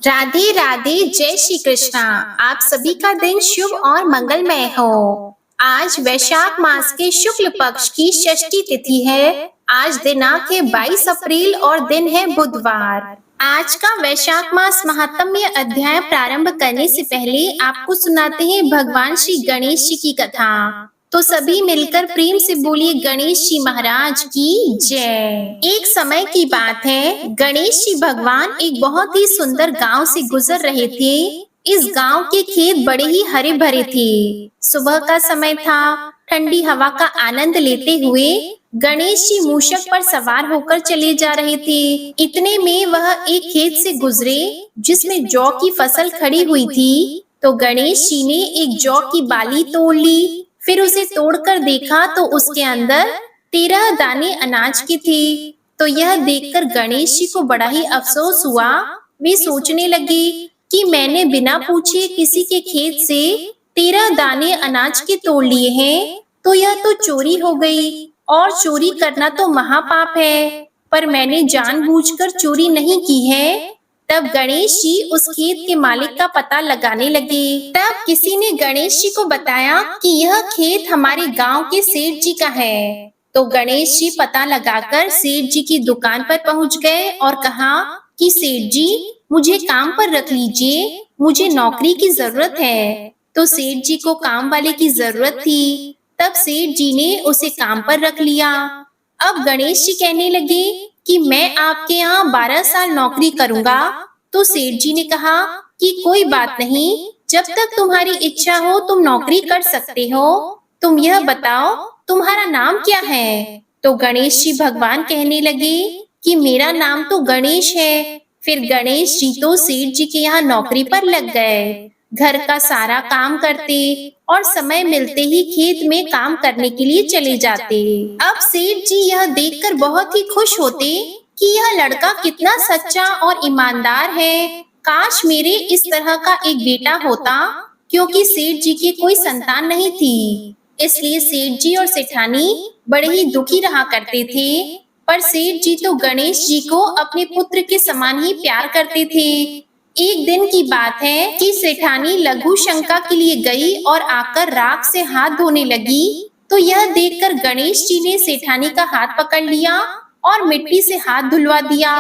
राधे राधे, जय श्री कृष्णा। आप सभी का दिन शुभ और मंगलमय हो। आज वैशाख मास के शुक्ल पक्ष की षष्ठी तिथि है। आज दिनांक है 22 अप्रैल और दिन है बुधवार। आज का वैशाख मास महात्म्य अध्याय प्रारंभ करने से पहले आपको सुनाते हैं भगवान श्री गणेश जी की कथा। तो सभी मिलकर प्रेम से बोलिए गणेश जी महाराज की जय। एक समय की बात है, गणेश जी भगवान एक बहुत ही सुंदर गांव से गुजर रहे थे। इस गांव के खेत बड़े ही हरे भरे थे। सुबह का समय था। ठंडी हवा का आनंद लेते हुए गणेश जी मूषक पर सवार होकर चले जा रहे थे। इतने में वह एक खेत से गुजरे जिसमें जौ की फसल खड़ी हुई थी। तो गणेश जी ने एक जौ की बाली तोड़ ली। फिर उसे तोड़कर देखा तो उसके अंदर 13 दाने अनाज के थे। तो यह देखकर गणेश जी को बड़ा ही अफसोस हुआ। वे सोचने लगे कि मैंने बिना पूछे किसी के खेत से 13 दाने अनाज के तोड़ लिए हैं, तो यह तो चोरी हो गई और चोरी करना तो महापाप है। पर मैंने जानबूझकर चोरी नहीं की है। तब गणेश जी उस खेत के मालिक का पता लगाने लगे। तब किसी ने गणेश जी को बताया कि यह खेत हमारे गांव के सेठ जी का है। तो गणेश जी पता लगाकर सेठ जी की दुकान पर पहुंच गए और कहा कि सेठ जी, मुझे काम पर रख लीजिए, मुझे नौकरी की जरूरत है। तो सेठ जी को काम वाले की जरूरत थी। तब सेठ जी ने उसे काम पर रख लिया। अब गणेश जी कहने लगे कि मैं आपके यहाँ 12 साल नौकरी करूंगा। तो सेठ जी ने कहा कि कोई बात नहीं, जब तक तुम्हारी इच्छा हो तुम नौकरी कर सकते हो। तुम यह बताओ तुम्हारा नाम क्या है? तो गणेश जी भगवान कहने लगे कि मेरा नाम तो गणेश है। फिर गणेश जी तो सेठ जी के यहाँ नौकरी पर लग गए। घर का सारा काम करते और समय मिलते ही खेत में काम करने के लिए चले जाते। अब सेठ जी यह देखकर बहुत ही खुश होते कि यह लड़का कितना सच्चा और ईमानदार है। काश मेरे इस तरह का एक बेटा होता, क्योंकि सेठ जी की कोई संतान नहीं थी। इसलिए सेठ जी और सेठानी बड़े ही दुखी रहा करते थे। पर सेठ जी तो गणेश जी को अपने पुत्र के समान ही प्यार करते थे। एक दिन की बात है कि सेठानी लघु शंका के लिए गई और आकर राख से हाथ धोने लगी। तो यह देखकर गणेश जी ने सेठानी का हाथ पकड़ लिया और मिट्टी से हाथ धुलवा दिया।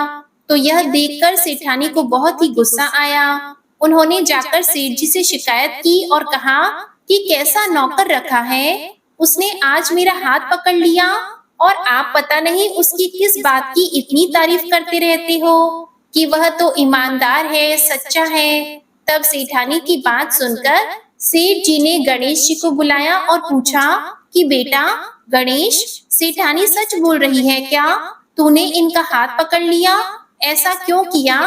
तो यह देखकर सेठानी को बहुत ही गुस्सा आया। उन्होंने जाकर सेठ जी से शिकायत की और कहा कि कैसा नौकर रखा है, उसने आज मेरा हाथ पकड़ लिया और आप पता नहीं उसकी किस बात की इतनी तारीफ करते रहते हो कि वह तो ईमानदार है, सच्चा है। तब सेठानी की बात सुनकर सेठ जी ने गणेश जी को बुलाया और पूछा कि बेटा गणेश, सेठानी सच बोल रही है क्या? तूने इनका हाथ पकड़ लिया, ऐसा क्यों किया?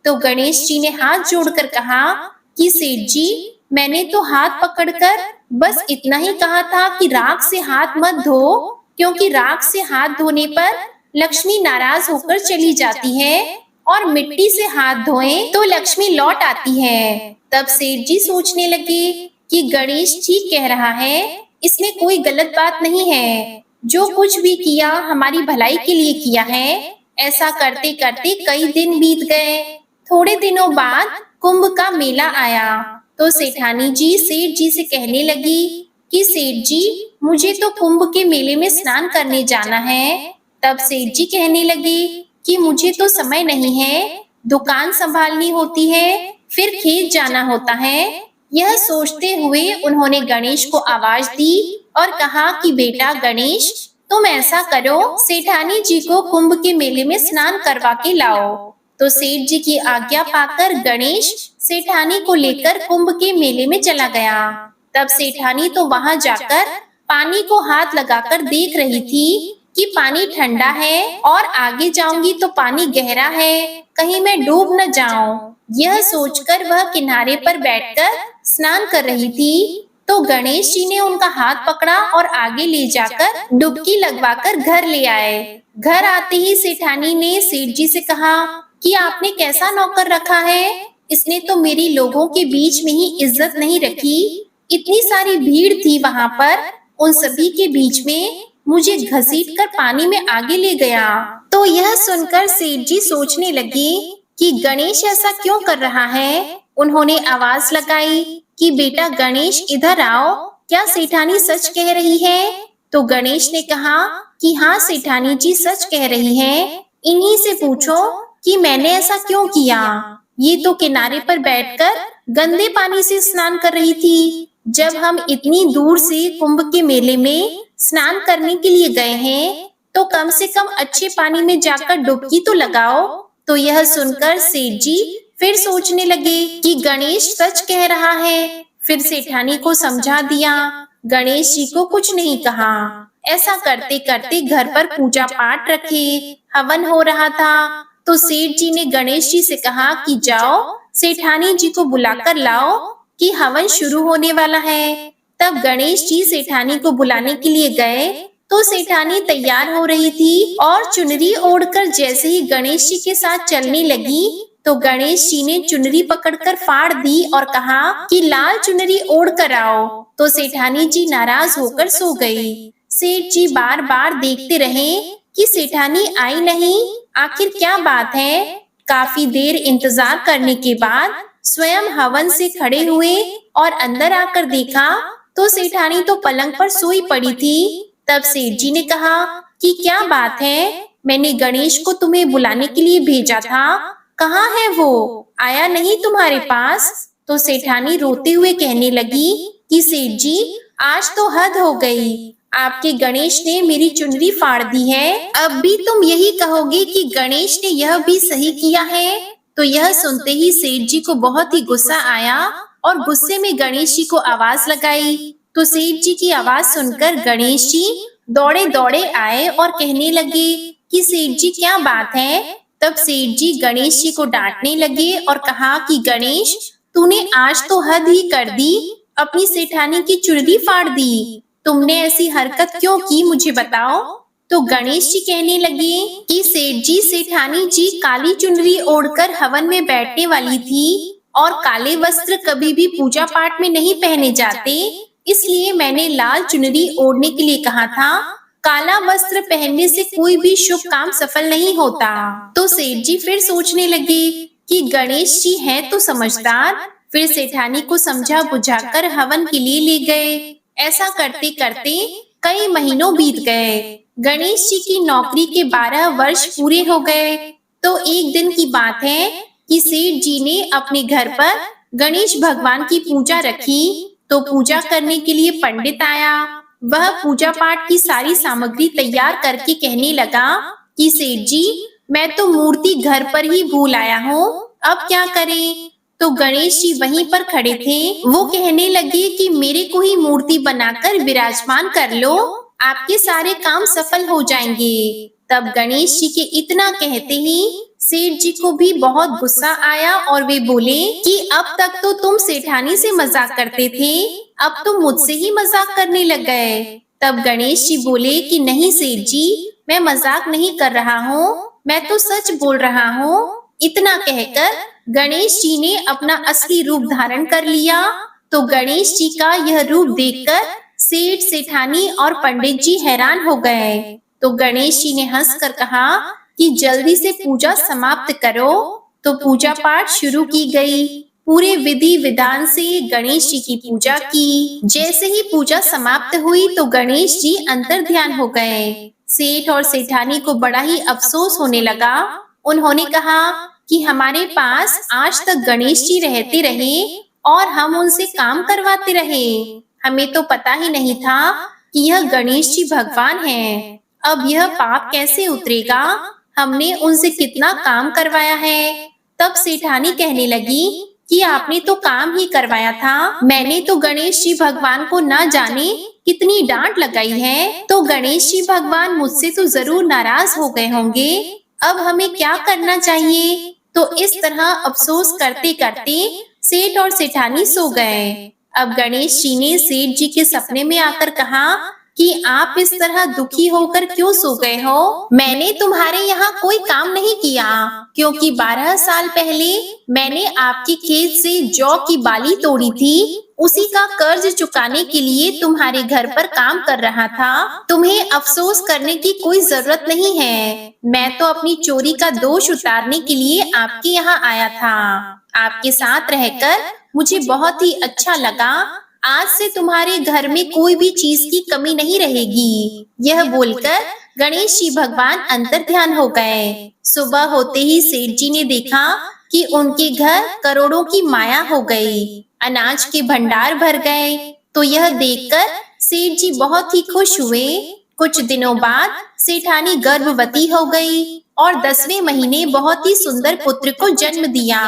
तो गणेश जी ने हाथ जोड़कर कहा कि सेठ जी, मैंने तो हाथ पकड़कर बस इतना ही कहा था कि राख से हाथ मत धो, क्योंकि राख से हाथ धोने पर लक्ष्मी नाराज होकर चली जाती है और मिट्टी से हाथ धोएं तो लक्ष्मी लौट आती है। तब सेठ जी सोचने लगे कि गणेश ठीक कह रहा है, इसमें कोई गलत बात नहीं है। जो कुछ भी किया हमारी भलाई के लिए किया है। ऐसा करते करते कई दिन बीत गए। थोड़े दिनों बाद कुंभ का मेला आया। तो सेठानी जी सेठ जी से कहने लगी कि सेठ जी, मुझे तो कुंभ के मेले में स्नान करने जाना है। तब सेठ जी कहने लगे कि मुझे तो समय नहीं है, दुकान संभालनी होती है, फिर खेत जाना होता है। यह सोचते हुए उन्होंने गणेश को आवाज दी और कहा कि बेटा गणेश, तुम ऐसा करो, सेठानी जी को कुंभ के मेले में स्नान करवा के लाओ। तो सेठ जी की आज्ञा पाकर गणेश सेठानी को लेकर कुंभ के मेले में चला गया। तब सेठानी तो वहां जाकर पानी को हाथ लगाकर देख रही थी कि पानी ठंडा है और आगे जाऊंगी तो पानी गहरा है, कहीं मैं डूब न जाऊं। यह सोचकर वह किनारे पर बैठकर स्नान कर रही थी। तो गणेश जी ने उनका हाथ पकड़ा और आगे ले जाकर डुबकी लगवाकर घर ले आए। घर आते ही सेठानी ने सेठ जी से कहा कि आपने कैसा नौकर रखा है, इसने तो मेरी लोगों के बीच में ही इज्जत नहीं रखी। इतनी सारी भीड़ थी वहां पर, उन सभी के बीच में मुझे घसीट कर पानी में आगे ले गया। तो यह सुनकर सेठ जी सोचने लगे कि गणेश ऐसा क्यों कर रहा है। उन्होंने आवाज लगाई कि बेटा गणेश इधर आओ, क्या सेठानी सच कह रही है। तो गणेश ने कहा कि हाँ सेठानी जी सच कह रही है। इन्हीं से पूछो कि मैंने ऐसा क्यों किया। ये तो किनारे पर बैठकर गंदे पानी से स्नान कर रही थी। जब हम इतनी दूर से कुंभ के मेले में स्नान करने के लिए गए हैं, तो कम से कम अच्छे पानी में जाकर डुबकी तो लगाओ। तो यह सुनकर सेठ जी फिर सोचने लगे कि गणेश सच कह रहा है। फिर सेठानी को समझा दिया। गणेश जी को कुछ नहीं कहा। ऐसा करते करते घर पर पूजा पाठ रखे, हवन हो रहा था। तो सेठ जी ने गणेश जी से कहा कि जाओ सेठानी जी को बुलाकर लाओ कि हवन शुरू होने वाला है। तब गणेश जी सेठानी को बुलाने के लिए गए तो सेठानी तैयार हो रही थी और चुनरी ओढ़कर जैसे ही गणेश जी के साथ चलने लगी तो गणेश जी ने चुनरी पकड़कर फाड़ दी और कहा कि लाल चुनरी ओढ़ कर आओ। तो सेठानी जी नाराज होकर सो गई। सेठ जी बार बार देखते रहे कि सेठानी आई नहीं, आखिर क्या बात है। काफी देर इंतजार करने के बाद स्वयं हवन से खड़े हुए और अंदर आकर देखा तो सेठानी तो पलंग पर सोई पड़ी थी। तब सेठ जी ने कहा कि क्या बात है, मैंने गणेश को तुम्हें बुलाने के लिए भेजा था, कहाँ है वो, आया नहीं तुम्हारे पास। तो सेठानी रोते हुए कहने लगी कि सेठ जी आज तो हद हो गई, आपके गणेश ने मेरी चुनरी फाड़ दी है। अब भी तुम यही कहोगे कि गणेश ने यह भी सही किया है। तो यह सुनते ही सेठ जी को बहुत ही गुस्सा आया और गुस्से में गणेश जी को आवाज लगाई। तो सेठ जी की आवाज सुनकर गणेश जी दौड़े दौड़े आए और कहने लगे कि सेठ जी क्या बात है। तब सेठ जी गणेश जी को डांटने लगे और कहा कि गणेश तूने आज तो हद ही कर दी, अपनी सेठानी की चुनरी फाड़ दी। तुमने ऐसी हरकत क्यों की मुझे बताओ। तो गणेश जी कहने लगे कि सेठ जी सेठानी जी काली चुनरी ओढ़कर हवन में बैठने वाली थी और काले वस्त्र कभी भी पूजा पाठ में नहीं पहने जाते, इसलिए मैंने लाल चुनरी ओढ़ने के लिए कहा था। काला वस्त्र पहनने से कोई भी शुभ काम सफल नहीं होता। तो सेठ जी फिर सोचने लगे कि गणेश जी हैं तो समझदार। फिर सेठानी को समझा बुझाकर हवन के लिए ले गए। ऐसा करते करते कई महीनों बीत गए। गणेश जी की नौकरी के 12 वर्ष पूरे हो गए। तो एक दिन की बात है कि सेठ जी ने अपने घर पर गणेश भगवान की पूजा रखी। तो पूजा करने के लिए पंडित आया। वह पूजा पाठ की सारी सामग्री तैयार करके कहने लगा कि सेठ जी मैं तो मूर्ति घर पर ही भूल आया हूँ, अब क्या करें। तो गणेश जी वहीं पर खड़े थे। वो कहने लगे कि मेरे को ही मूर्ति बनाकर विराजमान कर लो, आपके सारे काम सफल हो जाएंगे। तब गणेश जी के इतना कहते ही सेठ जी को भी बहुत गुस्सा आया और वे बोले कि अब तक तो तुम सेठानी से मजाक करते थे, अब तुम मुझसे ही मजाक करने लग गए। तब गणेश जी बोले कि नहीं सेठ जी, मैं मजाक नहीं कर रहा हूँ, मैं तो सच बोल रहा हूँ। इतना कहकर गणेश जी ने अपना असली रूप धारण कर लिया। तो गणेश जी का यह रूप देखकर सेठ सेठानी और पंडित जी हैरान हो गए। तो गणेश जी ने हंसकर कहा कि जल्दी से पूजा समाप्त करो। तो पूजा पाठ शुरू की गई। पूरे विधि विधान से गणेश जी की पूजा की। जैसे ही पूजा समाप्त हुई तो गणेश जी अंतर ध्यान हो गए। सेठ और सेठानी को बड़ा ही अफसोस होने लगा। उन्होंने कहा कि हमारे पास आज तक गणेश जी रहते रहे और हम उनसे काम करवाते रहे, हमें तो पता ही नहीं था कि यह गणेश जी भगवान हैं। अब यह पाप कैसे उतरेगा, हमने उनसे कितना काम करवाया है। तब सेठानी कहने लगी कि आपने तो काम ही करवाया था, मैंने तो गणेश जी भगवान को ना जाने कितनी डांट लगाई है, तो गणेश जी भगवान मुझसे तो जरूर नाराज हो गए होंगे। अब हमें क्या करना चाहिए। तो इस तरह अफसोस करते करते सेठ और सेठानी सो गए। अब गणेश जी ने सेठ जी के सपने में आकर कहा कि आप इस तरह दुखी होकर क्यों सो गए हो। मैंने तुम्हारे यहाँ कोई काम नहीं किया, क्योंकि 12 साल पहले मैंने आपके खेत से जौ की बाली तोड़ी थी, उसी का कर्ज चुकाने के लिए तुम्हारे घर पर काम कर रहा था। तुम्हें अफसोस करने की कोई जरूरत नहीं है। मैं तो अपनी चोरी का दोष उतारने के लिए आपके यहाँ आया था। आपके साथ रहकर मुझे बहुत ही अच्छा लगा। आज से तुम्हारे घर में कोई भी चीज की कमी नहीं रहेगी। यह बोलकर गणेश जी भगवान अंतर्ध्यान हो गए। सुबह होते ही सेठ जी ने देखा कि उनके घर करोड़ों की माया हो गई। अनाज के भंडार भर गए। तो यह देखकर सेठ जी बहुत ही खुश हुए। कुछ दिनों बाद सेठानी गर्भवती हो गई और 10वें महीने बहुत ही सुंदर पुत्र को जन्म दिया।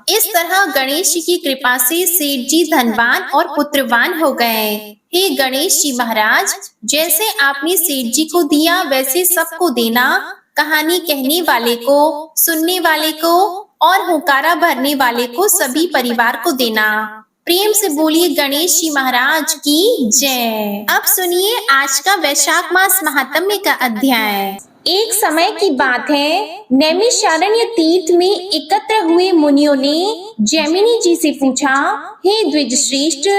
इस तरह गणेश जी की कृपा से सेठ जी धनवान और पुत्रवान हो गए। हे गणेश जी महाराज, जैसे आपने सेठ जी को दिया वैसे सबको देना। कहानी कहने वाले को, सुनने वाले को और हुंकारा भरने वाले को, सभी परिवार को देना। प्रेम से बोलिए गणेश जी महाराज की जय। अब सुनिए आज का वैशाख मास महात्म्य का अध्याय। एक समय की बात है, नैमिषारण्य तीर्थ में एकत्र हुए मुनियों ने जैमिनी जी से पूछा, हे द्विजश्रेष्ठ,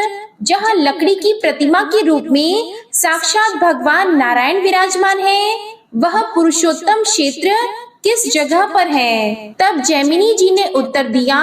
जहाँ लकड़ी की प्रतिमा के रूप में साक्षात भगवान नारायण विराजमान है, वह पुरुषोत्तम क्षेत्र किस जगह पर है? तब जैमिनी जी ने उत्तर दिया,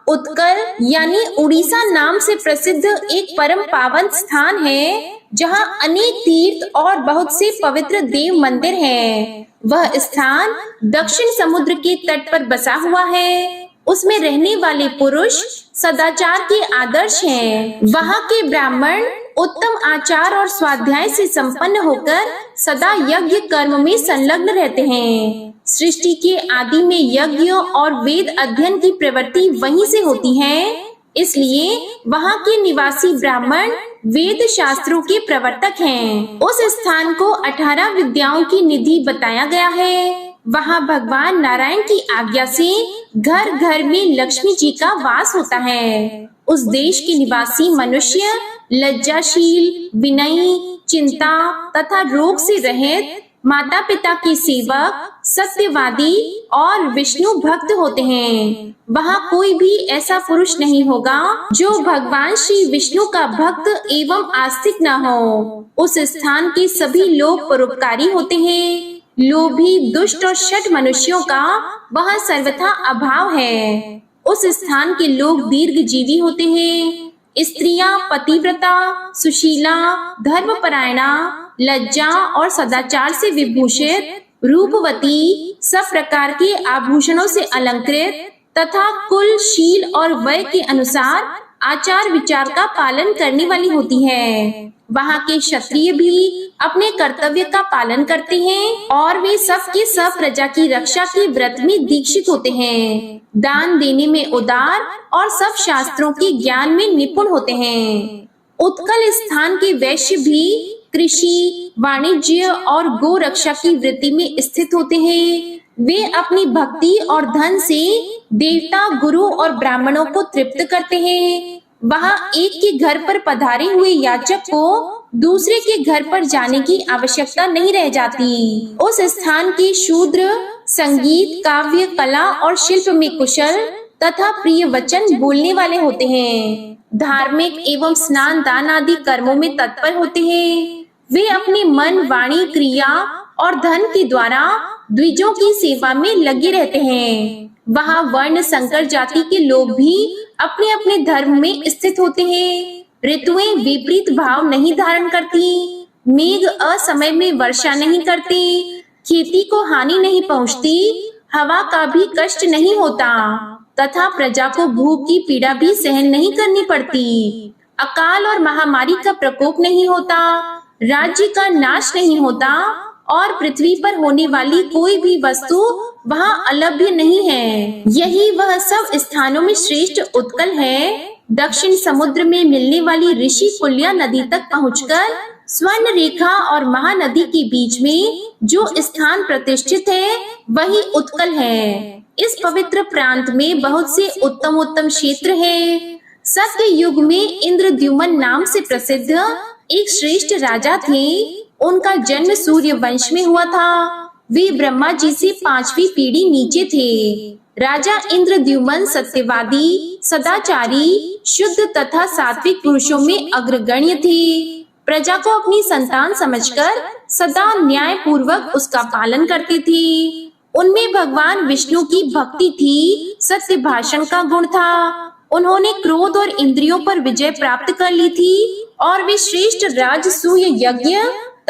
उत्कल यानी उड़ीसा नाम से प्रसिद्ध एक परम पावन स्थान है, जहाँ अनेक तीर्थ और बहुत से पवित्र देव मंदिर हैं। वह स्थान दक्षिण समुद्र के तट पर बसा हुआ है। उसमें रहने वाले पुरुष सदाचार के आदर्श हैं। वहाँ के ब्राह्मण उत्तम आचार और स्वाध्याय से संपन्न होकर सदा यज्ञ कर्म में संलग्न रहते हैं। सृष्टि के आदि में यज्ञों और वेद अध्ययन की प्रवृत्ति वहीं से होती है। इसलिए वहाँ के निवासी ब्राह्मण वेद शास्त्रों के प्रवर्तक हैं। उस स्थान को 18 विद्याओं की निधि बताया गया है। वहाँ भगवान नारायण की आज्ञा से घर घर में लक्ष्मी जी का वास होता है। उस देश के निवासी मनुष्य लज्जाशील, विनयी, चिंता तथा रोग से रहित, माता पिता के सेवक, सत्यवादी और विष्णु भक्त होते हैं। वहाँ कोई भी ऐसा पुरुष नहीं होगा जो भगवान श्री विष्णु का भक्त एवं आस्तिक न हो। उस स्थान के सभी लोग परोपकारी होते हैं। लोभी, दुष्ट और शठ मनुष्यों का वहाँ सर्वथा अभाव है। उस स्थान के लोग दीर्घजीवी होते हैं। स्त्रियां पतिव्रता, सुशीला, धर्मपरायणा, लज्जा और सदाचार से विभूषित, रूपवती, सब प्रकार के आभूषणों से अलंकृत तथा कुल, शील और वय के अनुसार आचार विचार का पालन करने वाली होती है। वहाँ के क्षत्रिय भी अपने कर्तव्य का पालन करते हैं और वे सब के सब प्रजा की रक्षा के व्रत में दीक्षित होते हैं। दान देने में उदार और सब शास्त्रों के ज्ञान में निपुण होते हैं। उत्कल स्थान के वैश्य भी कृषि, वाणिज्य और गो रक्षा की वृत्ति में स्थित होते हैं। वे अपनी भक्ति और धन से देवता, गुरु और ब्राह्मणों को तृप्त करते हैं। वहाँ एक के घर पर पधारे हुए याचक को दूसरे के घर पर जाने की आवश्यकता नहीं रह जाती। उस स्थान के शूद्र संगीत, काव्य, कला और शिल्प में कुशल तथा प्रिय वचन बोलने वाले होते हैं। धार्मिक एवं स्नान दान आदि कर्मों में तत्पर होते हैं। वे अपने मन, वाणी, क्रिया और धन के द्वारा द्विजों की सेवा में लगे रहते हैं। वहाँ वर्ण संकर जाति के लोग भी अपने अपने धर्म में स्थित होते हैं। ऋतुएं विपरीत भाव नहीं धारण करती। मेघ असमय में वर्षा नहीं करते। खेती को हानि नहीं पहुँचती। हवा का भी कष्ट नहीं होता तथा प्रजा को भूख की पीड़ा भी सहन नहीं करनी पड़ती। अकाल और महामारी का प्रकोप नहीं होता। राज्य का नाश नहीं होता और पृथ्वी पर होने वाली कोई भी वस्तु वहाँ अलभ्य नहीं है। यही वह सब स्थानों में श्रेष्ठ उत्कल है। दक्षिण समुद्र में मिलने वाली ऋषि कुल्या नदी तक पहुंचकर स्वर्ण रेखा और महानदी के बीच में जो स्थान प्रतिष्ठित है वही उत्कल है। इस पवित्र प्रांत में बहुत से उत्तम उत्तम क्षेत्र है। सत्य युग में इंद्रद्युम्न नाम से प्रसिद्ध एक श्रेष्ठ राजा थे। उनका जन्म सूर्य वंश में हुआ था। वे ब्रह्मा जी से 5वीं पीढ़ी नीचे थे। राजा इंद्रद्युम्न सत्यवादी, सदाचारी, शुद्ध तथा सात्विक पुरुषों में अग्रगण्य थे। प्रजा को अपनी संतान समझकर सदा न्याय पूर्वक उसका पालन करते थे। उनमें भगवान विष्णु की भक्ति थी, सत्य भाषण का गुण था। उन्होंने क्रोध और इंद्रियों पर विजय प्राप्त कर ली थी और वे श्रेष्ठ राजसूय यज्ञ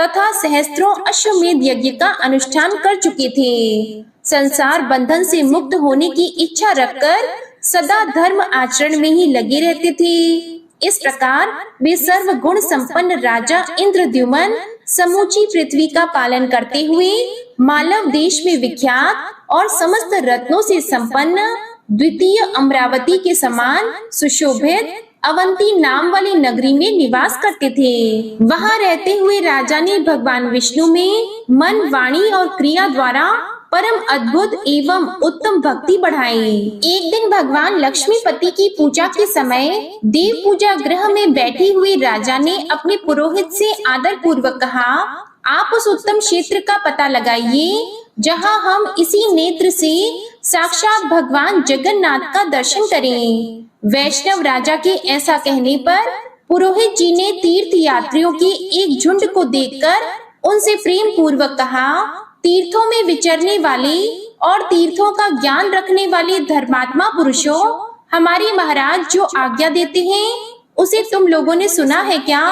तथा सहस्त्रों अश्वमेध यज्ञ का अनुष्ठान कर चुके थे। संसार बंधन से मुक्त होने की इच्छा रखकर सदा धर्म आचरण में ही लगे रहते थे। इस प्रकार वे सर्व गुण संपन्न राजा इंद्रद्युम्न समूची पृथ्वी का पालन करते हुए मालव देश में विख्यात और समस्त रत्नों से संपन्न द्वितीय अमरावती के समान सुशोभित अवंती नाम वाली नगरी में निवास करते थे। वहां रहते हुए राजा ने भगवान विष्णु में मन, वाणी और क्रिया द्वारा परम अद्भुत एवं उत्तम भक्ति बढ़ाई। एक दिन भगवान लक्ष्मीपति की पूजा के समय देव पूजा गृह में बैठे हुए राजा ने अपने पुरोहित से आदर पूर्वक कहा, आप उस उत्तम क्षेत्र का पता लगाइए जहां हम इसी नेत्र से साक्षात भगवान जगन्नाथ का दर्शन करें। वैष्णव राजा के ऐसा कहने पर पुरोहित जी ने तीर्थ यात्रियों के एक झुंड को देखकर उनसे प्रेम पूर्वक कहा, तीर्थों में विचरने वाले और तीर्थों का ज्ञान रखने वाले धर्मात्मा पुरुषों, हमारे महाराज जो आज्ञा देते हैं उसे तुम लोगों ने सुना है क्या?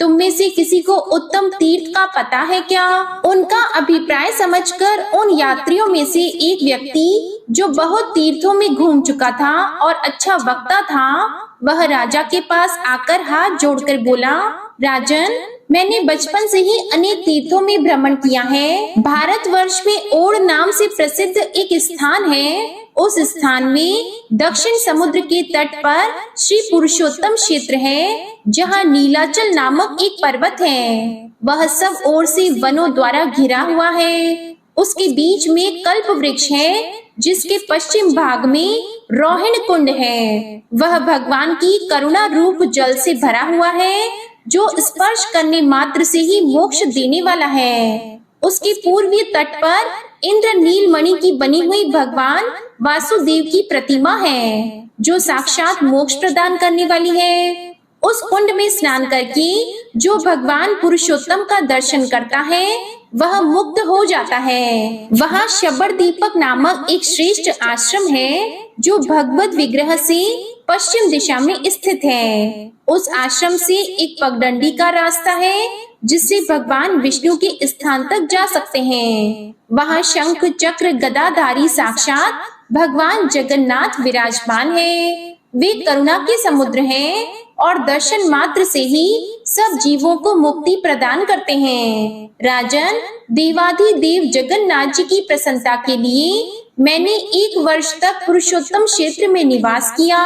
तुम में से किसी को उत्तम तीर्थ का पता है क्या? उनका अभिप्राय समझकर उन यात्रियों में से एक व्यक्ति जो बहुत तीर्थों में घूम चुका था और अच्छा वक्ता था, वह राजा के पास आकर हाथ जोड़कर बोला, राजन, मैंने बचपन से ही अनेक तीर्थों में भ्रमण किया है। भारतवर्ष में ओड़ नाम से प्रसिद्ध एक स्थान है। उस स्थान में दक्षिण समुद्र के तट पर श्री पुरुषोत्तम क्षेत्र है, जहाँ नीलाचल नामक एक पर्वत है। वह सब ओर से वनों द्वारा घिरा हुआ है। उसके बीच में कल्प वृक्ष है, जिसके पश्चिम भाग में रोहिण कुंड है। वह भगवान की करुणा रूप जल से भरा हुआ है, जो स्पर्श करने मात्र से ही मोक्ष देने वाला है। उसके पूर्वी तट पर इंद्र नीलमणि की बनी हुई भगवान वासुदेव की प्रतिमा है, जो साक्षात मोक्ष प्रदान करने वाली है। उस कुंड में स्नान करके जो भगवान पुरुषोत्तम का दर्शन करता है वह मुक्त हो जाता है। वहाँ शब्बड़ दीपक नामक एक श्रेष्ठ आश्रम है, जो भगवत विग्रह से पश्चिम दिशा में स्थित है। उस आश्रम से एक पगडंडी का रास्ता है, जिससे भगवान विष्णु के स्थान तक जा सकते हैं। वहाँ शंख चक्र गदाधारी साक्षात भगवान जगन्नाथ विराजमान है। वे करुणा के समुद्र हैं और दर्शन मात्र से ही सब जीवों को मुक्ति प्रदान करते हैं। राजन, देवाधिदेव जगन्नाथ जी की प्रसन्नता के लिए मैंने 1 वर्ष तक पुरुषोत्तम क्षेत्र में निवास किया।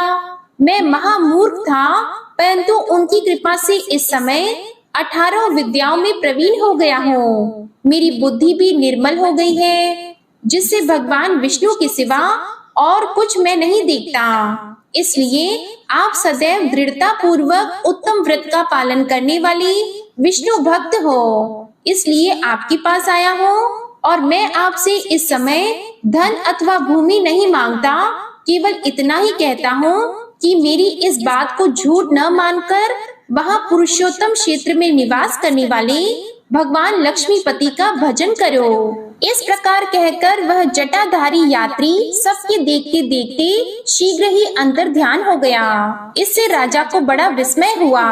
मैं महामूर्ख था, परंतु उनकी कृपा से इस समय 18 विद्याओं में प्रवीण हो गया हूँ। मेरी बुद्धि भी निर्मल हो गई है, जिससे भगवान विष्णु के सिवा और कुछ मैं नहीं देखता। इसलिए आप सदैव दृढ़ता पूर्वक उत्तम व्रत का पालन करने वाले विष्णु भक्त हो। इसलिए आपके पास आया हूँ और मैं आपसे इस समय धन अथवा भूमि नहीं मांगता। केवल इतना ही कहता हूँ कि मेरी इस बात को झूठ न मानकर वहाँ पुरुषोत्तम क्षेत्र में निवास करने वाले भगवान लक्ष्मीपति का भजन करो। इस प्रकार कहकर वह जटाधारी यात्री सबके देखते देखते शीघ्र ही अंतर ध्यान हो गया। इससे राजा को बड़ा विस्मय हुआ।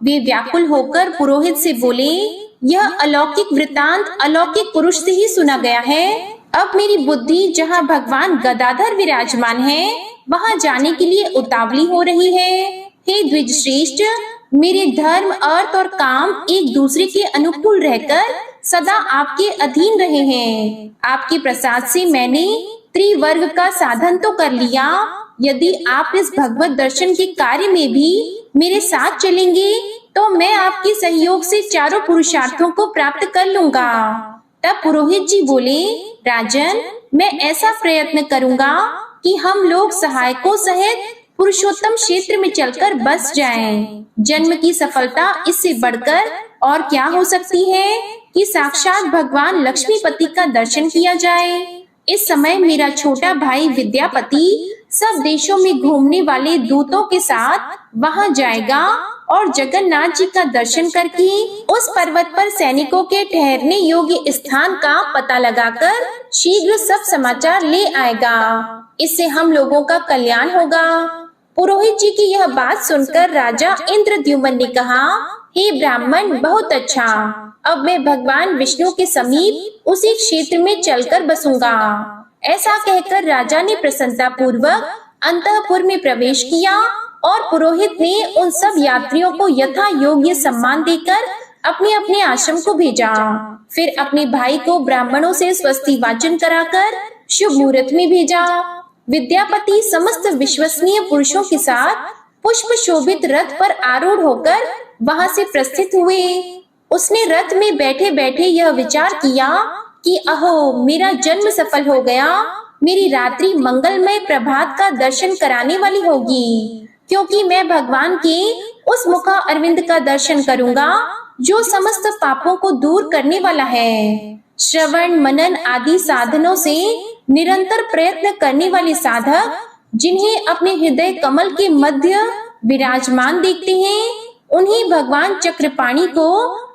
वे व्याकुल होकर पुरोहित से बोले, यह अलौकिक वृतांत अलौकिक पुरुष से ही सुना गया है। अब मेरी बुद्धि जहाँ भगवान गदाधर विराजमान है वहाँ जाने के लिए उतावली हो रही है। हे द्विज श्रेष्ठ, मेरे धर्म, अर्थ और काम एक दूसरे के अनुकूल रहकर सदा आपके अधीन रहे हैं। आपके प्रसाद से मैंने त्रिवर्ग का साधन तो कर लिया। यदि आप इस भगवत दर्शन के कार्य में भी मेरे साथ चलेंगे तो मैं आपके सहयोग से चारों पुरुषार्थों को प्राप्त कर लूंगा। तब पुरोहित जी बोले, राजन, मैं ऐसा प्रयत्न करूंगा कि हम लोग सहायकों सहित पुरुषोत्तम क्षेत्र में चलकर बस जाएं। जन्म की सफलता इससे बढ़कर और क्या हो सकती है कि साक्षात भगवान लक्ष्मीपति का दर्शन किया जाए। इस समय मेरा छोटा भाई विद्यापति सब देशों में घूमने वाले दूतों के साथ वहां जाएगा और जगन्नाथ जी का दर्शन करके उस पर्वत पर सैनिकों के ठहरने योग्य स्थान का पता लगाकर शीघ्र सब समाचार ले आएगा। इससे हम लोगों का कल्याण होगा। पुरोहित जी की यह बात सुनकर राजा इंद्रद्युम्न ने कहा, हे ब्राह्मण, बहुत अच्छा। अब मैं भगवान विष्णु के समीप उसी क्षेत्र में चलकर बसूंगा। ऐसा कहकर राजा ने प्रसन्नता पूर्वक अंतःपुर में प्रवेश किया और पुरोहित ने उन सब यात्रियों को यथा योग्य सम्मान देकर अपने अपने आश्रम को भेजा। फिर अपने भाई को ब्राह्मणों से स्वस्ति वाचन कराकर शुभ मुहूर्त में भेजा। विद्यापति समस्त विश्वसनीय पुरुषों के साथ पुष्प शोभित रथ पर आरूढ़ होकर वहां से प्रस्थित हुए। उसने रथ में बैठे बैठे यह विचार किया कि अहो, मेरा जन्म सफल हो गया। मेरी रात्रि मंगलमय प्रभात का दर्शन कराने वाली होगी, क्योंकि मैं भगवान के उस मुख अरविंद का दर्शन करूंगा जो समस्त पापों को दूर करने वाला है। श्रवण मनन आदि साधनों से निरंतर प्रयत्न करने वाले साधक जिन्हें अपने हृदय कमल के मध्य विराजमान देखते हैं, उन्हीं भगवान चक्रपाणि को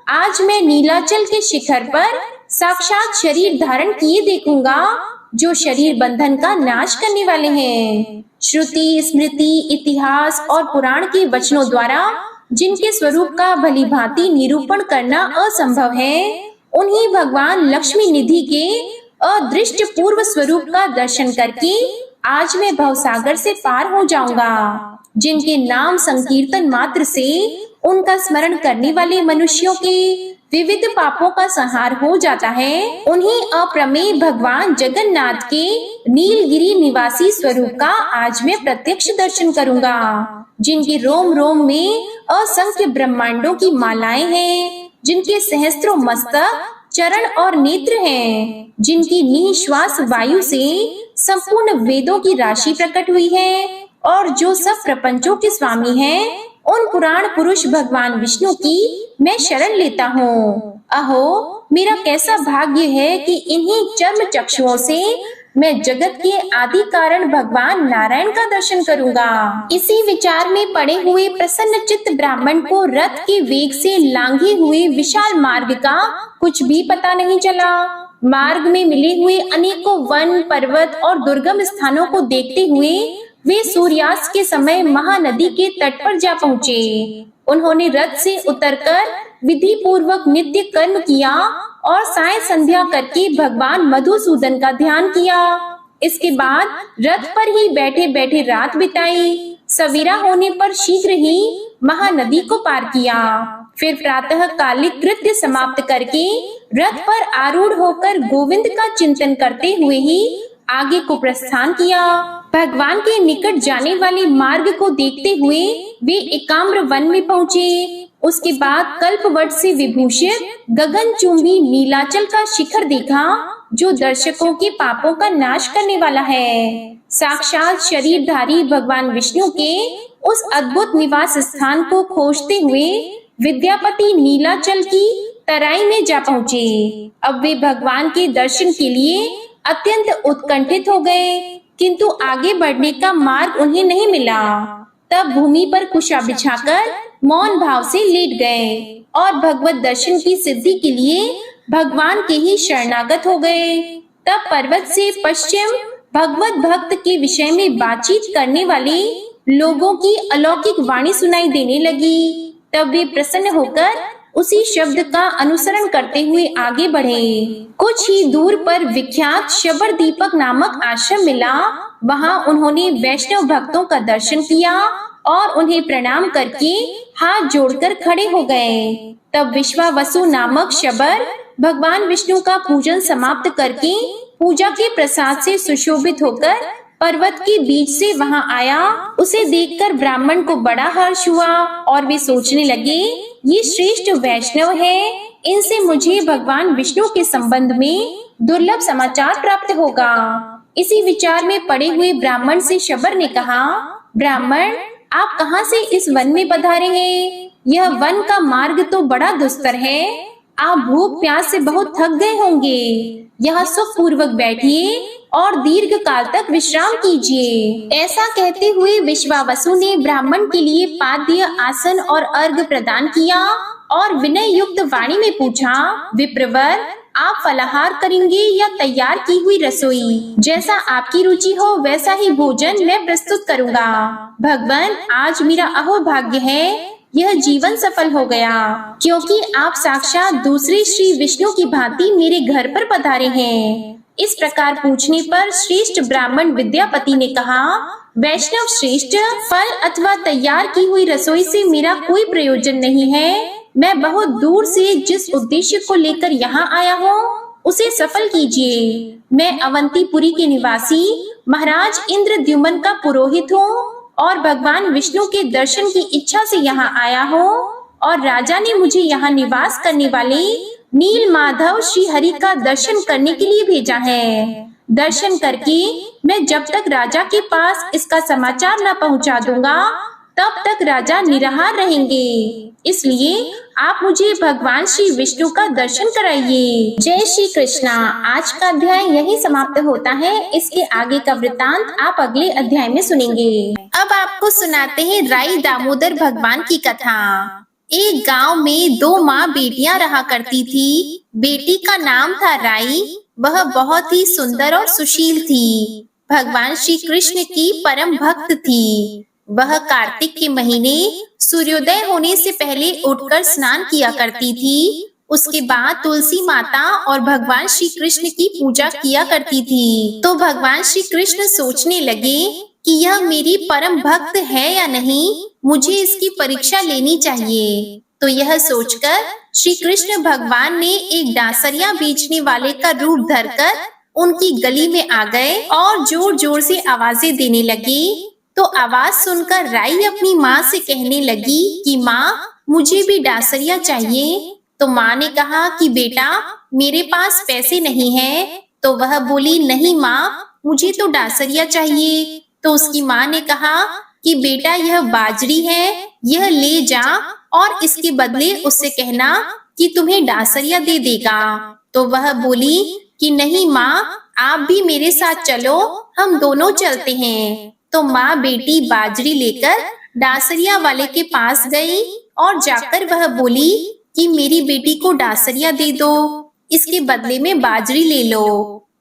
आज मैं नीलाचल के शिखर पर साक्षात शरीर धारण किए देखूंगा, जो शरीर बंधन का नाश करने वाले हैं। श्रुति, स्मृति, इतिहास और पुराण के वचनों द्वारा जिनके स्वरूप का भली भांति निरूपण करना असंभव है, उन्हीं भगवान लक्ष्मी निधि के अदृष्ट पूर्व स्वरूप का दर्शन करके आज मैं भवसागर से पार हो जाऊंगा। जिनके नाम संकीर्तन मात्र से उनका स्मरण करने वाले मनुष्यों के विविध पापों का संहार हो जाता है, उन्हीं अप्रमेय भगवान जगन्नाथ के नीलगिरी निवासी स्वरूप का आज मैं प्रत्यक्ष दर्शन करूंगा। जिनके रोम रोम में असंख्य ब्रह्मांडों की मालाएं हैं, जिनके सहस्त्रों मस्तक, चरण और नेत्र हैं, जिनकी निश्वास वायु से संपूर्ण वेदों की राशि प्रकट हुई है और जो सब प्रपंचों के स्वामी हैं, उन पुराण पुरुष भगवान विष्णु की मैं शरण लेता हूँ। अहो, मेरा कैसा भाग्य है कि इन्हीं चर्म चक्षुओं से मैं जगत के आदि कारण भगवान नारायण का दर्शन करूंगा। इसी विचार में पड़े हुए प्रसन्न चित्त ब्राह्मण को रथ के वेग से लांघे हुए विशाल मार्ग का कुछ भी पता नहीं चला। मार्ग में मिले हुए अनेकों वन, पर्वत और दुर्गम स्थानों को देखते हुए वे सूर्यास्त के समय महानदी के तट पर जा पहुँचे। उन्होंने रथ से उतरकर विधि पूर्वक नित्य कर्म किया और साय संध्या करके भगवान मधुसूदन का ध्यान किया। इसके बाद रथ पर ही बैठे बैठे रात बिताई। सवेरा होने पर शीघ्र ही महानदी को पार किया। फिर प्रातः कालिक कृत्य समाप्त करके रथ पर आरूढ़ होकर गोविंद का चिंतन करते हुए ही आगे को प्रस्थान किया। भगवान के निकट जाने वाले मार्ग को देखते हुए वे एकाम्र वन में पहुँचे। उसके बाद कल्पवट से विभूषित गगनचुंबी नीलाचल का शिखर देखा, जो दर्शकों के पापों का नाश करने वाला है। साक्षात शरीरधारी भगवान विष्णु के उस अद्भुत निवास स्थान को खोजते हुए विद्यापति नीलाचल की तराई में जा पहुँचे। अब वे भगवान के दर्शन के लिए अत्यंत उत्कंठित हो गए, किंतु आगे बढ़ने का मार्ग उन्हें नहीं मिला। तब भूमि पर कुशा बिछाकर मौन भाव से लेट गए और भगवत दर्शन की सिद्धि के लिए भगवान के ही शरणागत हो गए। तब पर्वत से पश्चिम भगवत भक्त के विषय में बातचीत करने वाले लोगों की अलौकिक वाणी सुनाई देने लगी। तब वे प्रसन्न होकर उसी शब्द का अनुसरण करते हुए आगे बढ़े। कुछ ही दूर पर विख्यात शबर दीपक नामक आश्रम मिला। वहां उन्होंने वैष्णव भक्तों का दर्शन किया और उन्हें प्रणाम करके हाथ जोड़कर खड़े हो गए। तब विश्वावसु नामक शबर भगवान विष्णु का पूजन समाप्त करके पूजा के प्रसाद से सुशोभित होकर पर्वत के बीच से वहां आया। उसे देखकर ब्राह्मण को बड़ा हर्ष हुआ और वे सोचने लगे, ये श्रेष्ठ वैष्णव है, इनसे मुझे भगवान विष्णु के संबंध में दुर्लभ समाचार प्राप्त होगा। इसी विचार में पड़े हुए ब्राह्मण से शबर ने कहा, ब्राह्मण, आप कहाँ से इस वन में पधारे हैं? यह वन का मार्ग तो बड़ा दुस्तर है। आप भूख प्यास से बहुत थक गए होंगे। यहाँ सुख पूर्वक बैठिए और दीर्घ काल तक विश्राम कीजिए। ऐसा कहते हुए विश्वावसु ने ब्राह्मण के लिए पाद्य, आसन और अर्घ प्रदान किया और विनय युक्त वाणी में पूछा, विप्रवर, आप फलाहार करेंगे या तैयार की हुई रसोई? जैसा आपकी रुचि हो वैसा ही भोजन मैं प्रस्तुत करूंगा। भगवान, आज मेरा अहोभाग्य है, यह जीवन सफल हो गया, क्योंकि आप साक्षात दूसरे श्री विष्णु की भांति मेरे घर पर पधारे हैं। इस प्रकार पूछने पर श्रेष्ठ ब्राह्मण विद्यापति ने कहा, वैष्णव श्रेष्ठ, फल अथवा तैयार की हुई रसोई से मेरा कोई प्रयोजन नहीं है। मैं बहुत दूर से जिस उद्देश्य को लेकर यहाँ आया हूँ उसे सफल कीजिए। मैं अवंतीपुरी के निवासी महाराज इंद्रद्युम्न का पुरोहित हूँ और भगवान विष्णु के दर्शन की इच्छा से यहाँ आया हूँ और राजा ने मुझे यहाँ निवास करने वाले नील माधव श्री हरि का दर्शन करने के लिए भेजा है। दर्शन करके मैं जब तक राजा के पास इसका समाचार न पहुँचा दूंगा तब तक राजा निराहार रहेंगे। इसलिए आप मुझे भगवान श्री विष्णु का दर्शन कराइए। जय श्री कृष्णा। आज का अध्याय यही समाप्त होता है। इसके आगे का वृतांत आप अगले अध्याय में सुनेंगे। अब आपको सुनाते हैं राई दामोदर भगवान की कथा। एक गांव में दो माँ बेटियां रहा करती थी। बेटी का नाम था राई, वह बहुत ही सुंदर और सुशील थी। भगवान श्री कृष्ण की परम भक्त थी। वह कार्तिक के महीने सूर्योदय होने से पहले उठकर स्नान किया करती थी। उसके बाद तुलसी माता और भगवान श्री कृष्ण की पूजा किया करती थी। तो भगवान श्री कृष्ण सोचने लगे कि यह मेरी परम भक्त है या नहीं, मुझे इसकी परीक्षा लेनी चाहिए। तो यह सोचकर श्री कृष्ण भगवान ने एक डांसरिया बेचने वाले का रूप धरकर उनकी गली में आ गए और जोर जोर से आवाजें देने लगे। तो आवाज सुनकर राई अपनी माँ से कहने लगी कि माँ, मुझे भी डांसरिया चाहिए। तो माँ ने कहा कि बेटा, मेरे पास पैसे नहीं है। तो वह बोली, नहीं माँ, मुझे तो डांसरिया चाहिए। तो उसकी माँ ने कहा कि बेटा, यह बाजरी है, यह ले जा और इसके बदले उससे कहना कि तुम्हें डांसरिया दे देगा। तो वह बोली कि नहीं माँ, आप भी मेरे साथ चलो, हम दोनों चलते हैं। तो माँ बेटी बाजरी लेकर डांसरिया वाले के पास गई और जाकर वह बोली कि मेरी बेटी को डांसरिया दे दो, इसके बदले में बाजरी ले लो।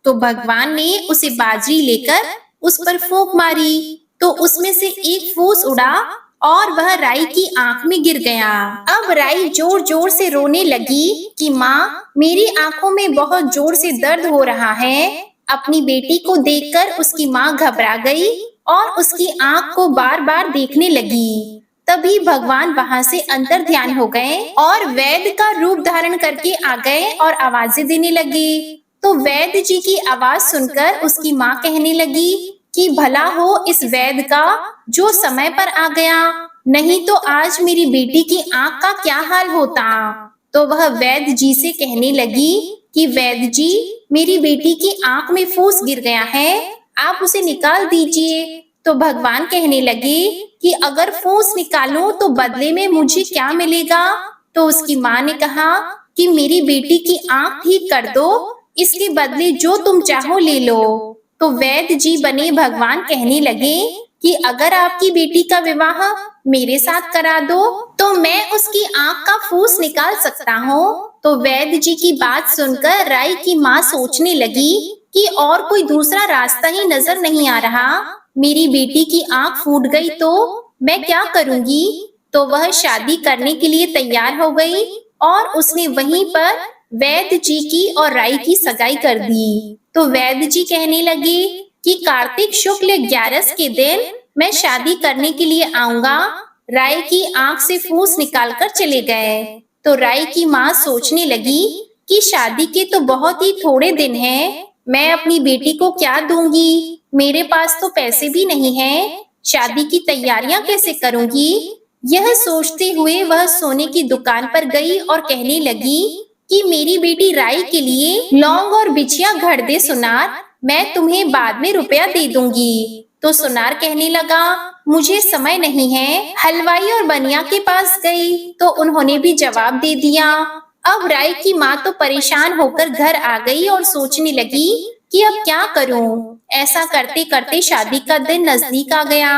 तो भगवान ने उसे बाजरी लेकर उस पर फूंक मारी। तो उसमें से एक फूस उड़ा और वह राई की आंख में गिर गया। अब राई जोर जोर से रोने लगी कि माँ, मेरी आंखों में बहुत जोर से दर्द हो रहा है। अपनी बेटी को देखकर उसकी माँ घबरा गई और उसकी आंख को बार बार देखने लगी। तभी भगवान वहां से अंतर ध्यान हो गए और वैद्य का रूप धारण करके आ गए और आवाजें देने लगे। तो वैद्य जी की आवाज सुनकर उसकी माँ कहने लगी कि भला हो इस वैद्य का जो समय पर आ गया, नहीं तो आज मेरी बेटी की आंख का क्या हाल होता। तो वह वैद्य जी से कहने लगी कि वैद्य जी, मेरी बेटी की आंख में फूस गिर गया है, आप उसे निकाल दीजिए। तो भगवान कहने लगे कि अगर फूस निकालूं तो बदले में मुझे क्या मिलेगा। तो उसकी माँ ने कहा कि मेरी बेटी की आंख ठीक कर दो, इसके बदले जो तुम चाहो ले लो। तो वैद्य जी बने भगवान कहने लगे कि अगर आपकी बेटी का विवाह मेरे साथ करा दो तो मैं उसकी आंख का फूस निकाल सकता हूँ। तो वैद्य जी की बात सुनकर राई की माँ सोचने लगी कि और कोई दूसरा रास्ता ही नजर नहीं आ रहा। मेरी बेटी की आंख फूट गई तो मैं क्या करूंगी। तो वह शादी करने के लिए तैयार हो गई और उसने वहीं पर वैद्य जी की और राई की सगाई कर दी। तो वैद्य जी कहने लगे कि कार्तिक शुक्ल 11 के दिन मैं शादी करने के लिए आऊंगा। राई की आंख से फूस निकालकर चले गए। तो राई की माँ सोचने लगी कि शादी के तो बहुत ही थोड़े दिन हैं, मैं अपनी बेटी को क्या दूंगी, मेरे पास तो पैसे भी नहीं हैं, शादी की तैयारियां कैसे करूंगी। यह सोचते हुए वह सोने की दुकान पर गई और कहने लगी कि मेरी बेटी राई के लिए लौंग और बिछिया घड़ दे सुनार, मैं तुम्हें बाद में रुपया दे दूंगी। तो सुनार कहने लगा, मुझे समय नहीं है। हलवाई और बनिया के पास गई तो उन्होंने भी जवाब दे दिया। अब राई की माँ तो परेशान होकर घर आ गई और सोचने लगी कि अब क्या करूं। ऐसा करते करते शादी का दिन नजदीक आ गया।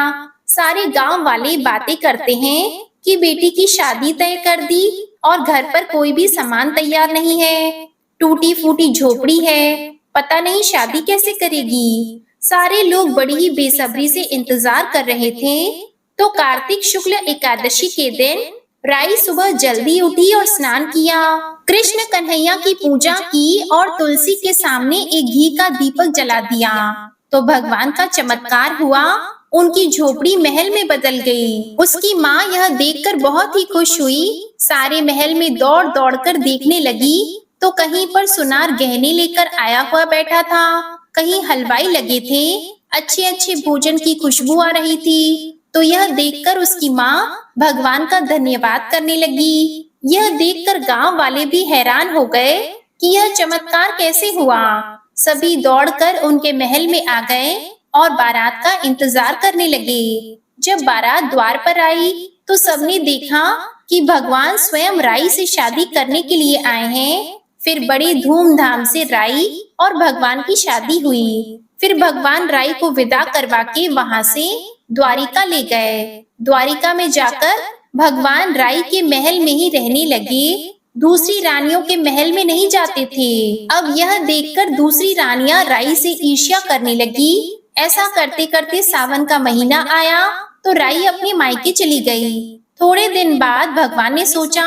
सारे गांव वाले बातें करते हैं कि बेटी की शादी तय कर दी और घर पर कोई भी सामान तैयार नहीं है। टूटी फूटी झोपड़ी है, पता नहीं शादी कैसे करेगी। सारे लोग बड़ी ही बेसब्री से इंतजार कर रहे थे। तो कार्तिक शुक्ल एकादशी के दिन राई सुबह जल्दी उठी और स्नान किया। कृष्ण कन्हैया की पूजा की और तुलसी के सामने एक घी का दीपक जला दिया। तो भगवान का चमत्कार हुआ, उनकी झोपड़ी महल में बदल गई। उसकी माँ यह देखकर बहुत ही खुश हुई। सारे महल में दौड़ दौड़ कर देखने लगी तो कहीं पर सुनार गहने लेकर आया हुआ बैठा था, कहीं हलवाई लगे थे, अच्छे अच्छे भोजन की खुशबू आ रही थी। तो यह देखकर उसकी माँ भगवान का धन्यवाद करने लगी। यह देखकर गांव वाले भी हैरान हो गए कि यह चमत्कार कैसे हुआ। सभी दौड़कर उनके महल में आ गए और बारात का इंतजार करने लगे। जब बारात द्वार पर आई तो सबने देखा कि भगवान स्वयं राई से शादी करने के लिए आए हैं। फिर बड़े धूमधाम से राई और भगवान की शादी हुई। फिर भगवान राई को विदा करवा के वहां से द्वारिका ले गए। द्वारिका में जाकर भगवान राई के महल में ही रहने लगे, दूसरी रानियों के महल में नहीं जाते थे। अब यह देखकर दूसरी रानियां राई से ईर्ष्या करने लगी। ऐसा करते करते सावन का महीना आया तो राई अपने मायके चली गई। थोड़े दिन बाद भगवान ने सोचा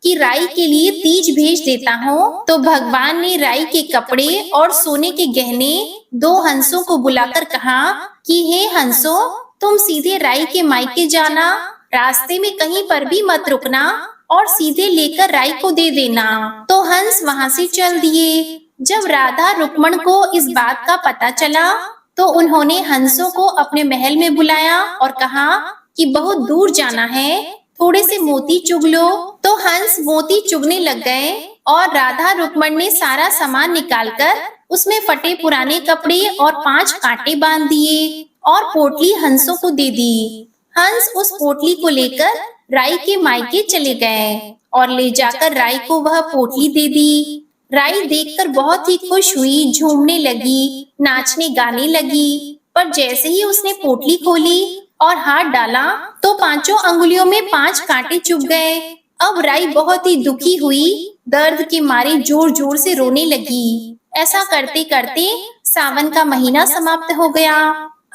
कि राई के लिए तीज भेज देता हूँ। तो भगवान ने राई के कपड़े और सोने के गहने दो हंसों को बुलाकर कहा कि हे हंसों, तुम सीधे राई के मायके जाना, रास्ते में कहीं पर भी मत रुकना और सीधे लेकर राई को दे देना। तो हंस वहां से चल दिए। जब राधा रुक्मण को इस बात का पता चला तो उन्होंने हंसों को अपने महल में बुलाया और कहा कि बहुत दूर जाना है, थोड़े से मोती चुग लो। तो हंस मोती चुगने लग गए और राधा रुक्मण ने सारा सामान निकालकर उसमें फटे पुराने कपड़े और 5 कांटे बांध दिए और पोटली हंसों को दे दी। हंस उस पोटली को लेकर राई के मायके चले गए और ले जाकर राई को वह पोटली दे दी। राई देखकर बहुत ही खुश हुई, झूमने लगी, नाचने गाने लगी। पर जैसे ही उसने पोटली खोली और हाथ डाला तो 5 अंगुलियों में 5 कांटे चुभ गए। अब राई बहुत ही दुखी हुई, दर्द के मारे जोर जोर से रोने लगी। ऐसा करते करते सावन का महीना समाप्त हो गया।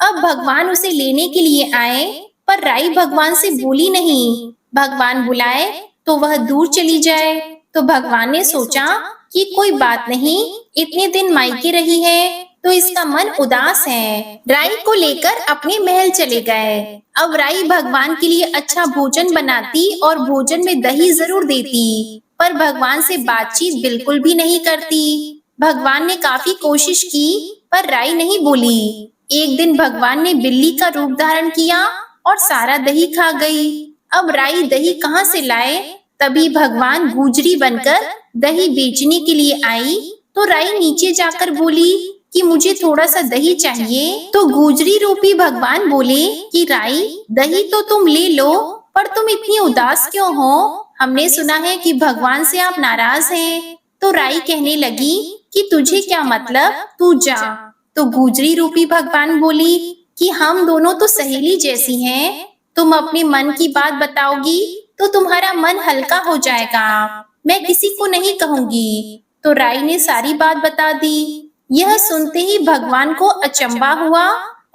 अब भगवान उसे लेने के लिए आए पर राई भगवान से बोली नहीं। भगवान बुलाए तो वह दूर चली जाए। तो भगवान ने सोचा कि कोई बात नहीं, इतने दिन मायके रही है तो इसका मन उदास है। राई को लेकर अपने महल चले गए। अब राई भगवान के लिए अच्छा भोजन बनाती और भोजन में दही जरूर देती, पर भगवान से बातचीत बिल्कुल भी नहीं करती। भगवान ने काफी कोशिश की पर राई नहीं बोली। एक दिन भगवान ने बिल्ली का रूप धारण किया और सारा दही खा गई। अब राई दही कहाँ से लाए? तभी भगवान गुजरी बनकर दही बेचने के लिए आई। तो राई नीचे जाकर बोली कि मुझे थोड़ा सा दही चाहिए। तो गुजरी रूपी भगवान बोले कि राई, दही तो तुम ले लो, पर तुम इतनी उदास क्यों हो? हमने सुना है कि भगवान से आप नाराज हैं। तो राई कहने लगी कि तुझे क्या मतलब, तू जा। तो गुजरी रूपी भगवान बोली कि हम दोनों तो सहेली जैसी हैं, तुम अपने मन की बात बताओगी तो तुम्हारा मन हल्का हो जाएगा, मैं किसी को नहीं कहूंगी। तो राई ने सारी बात बता दी। यह सुनते ही भगवान को अचंभा हुआ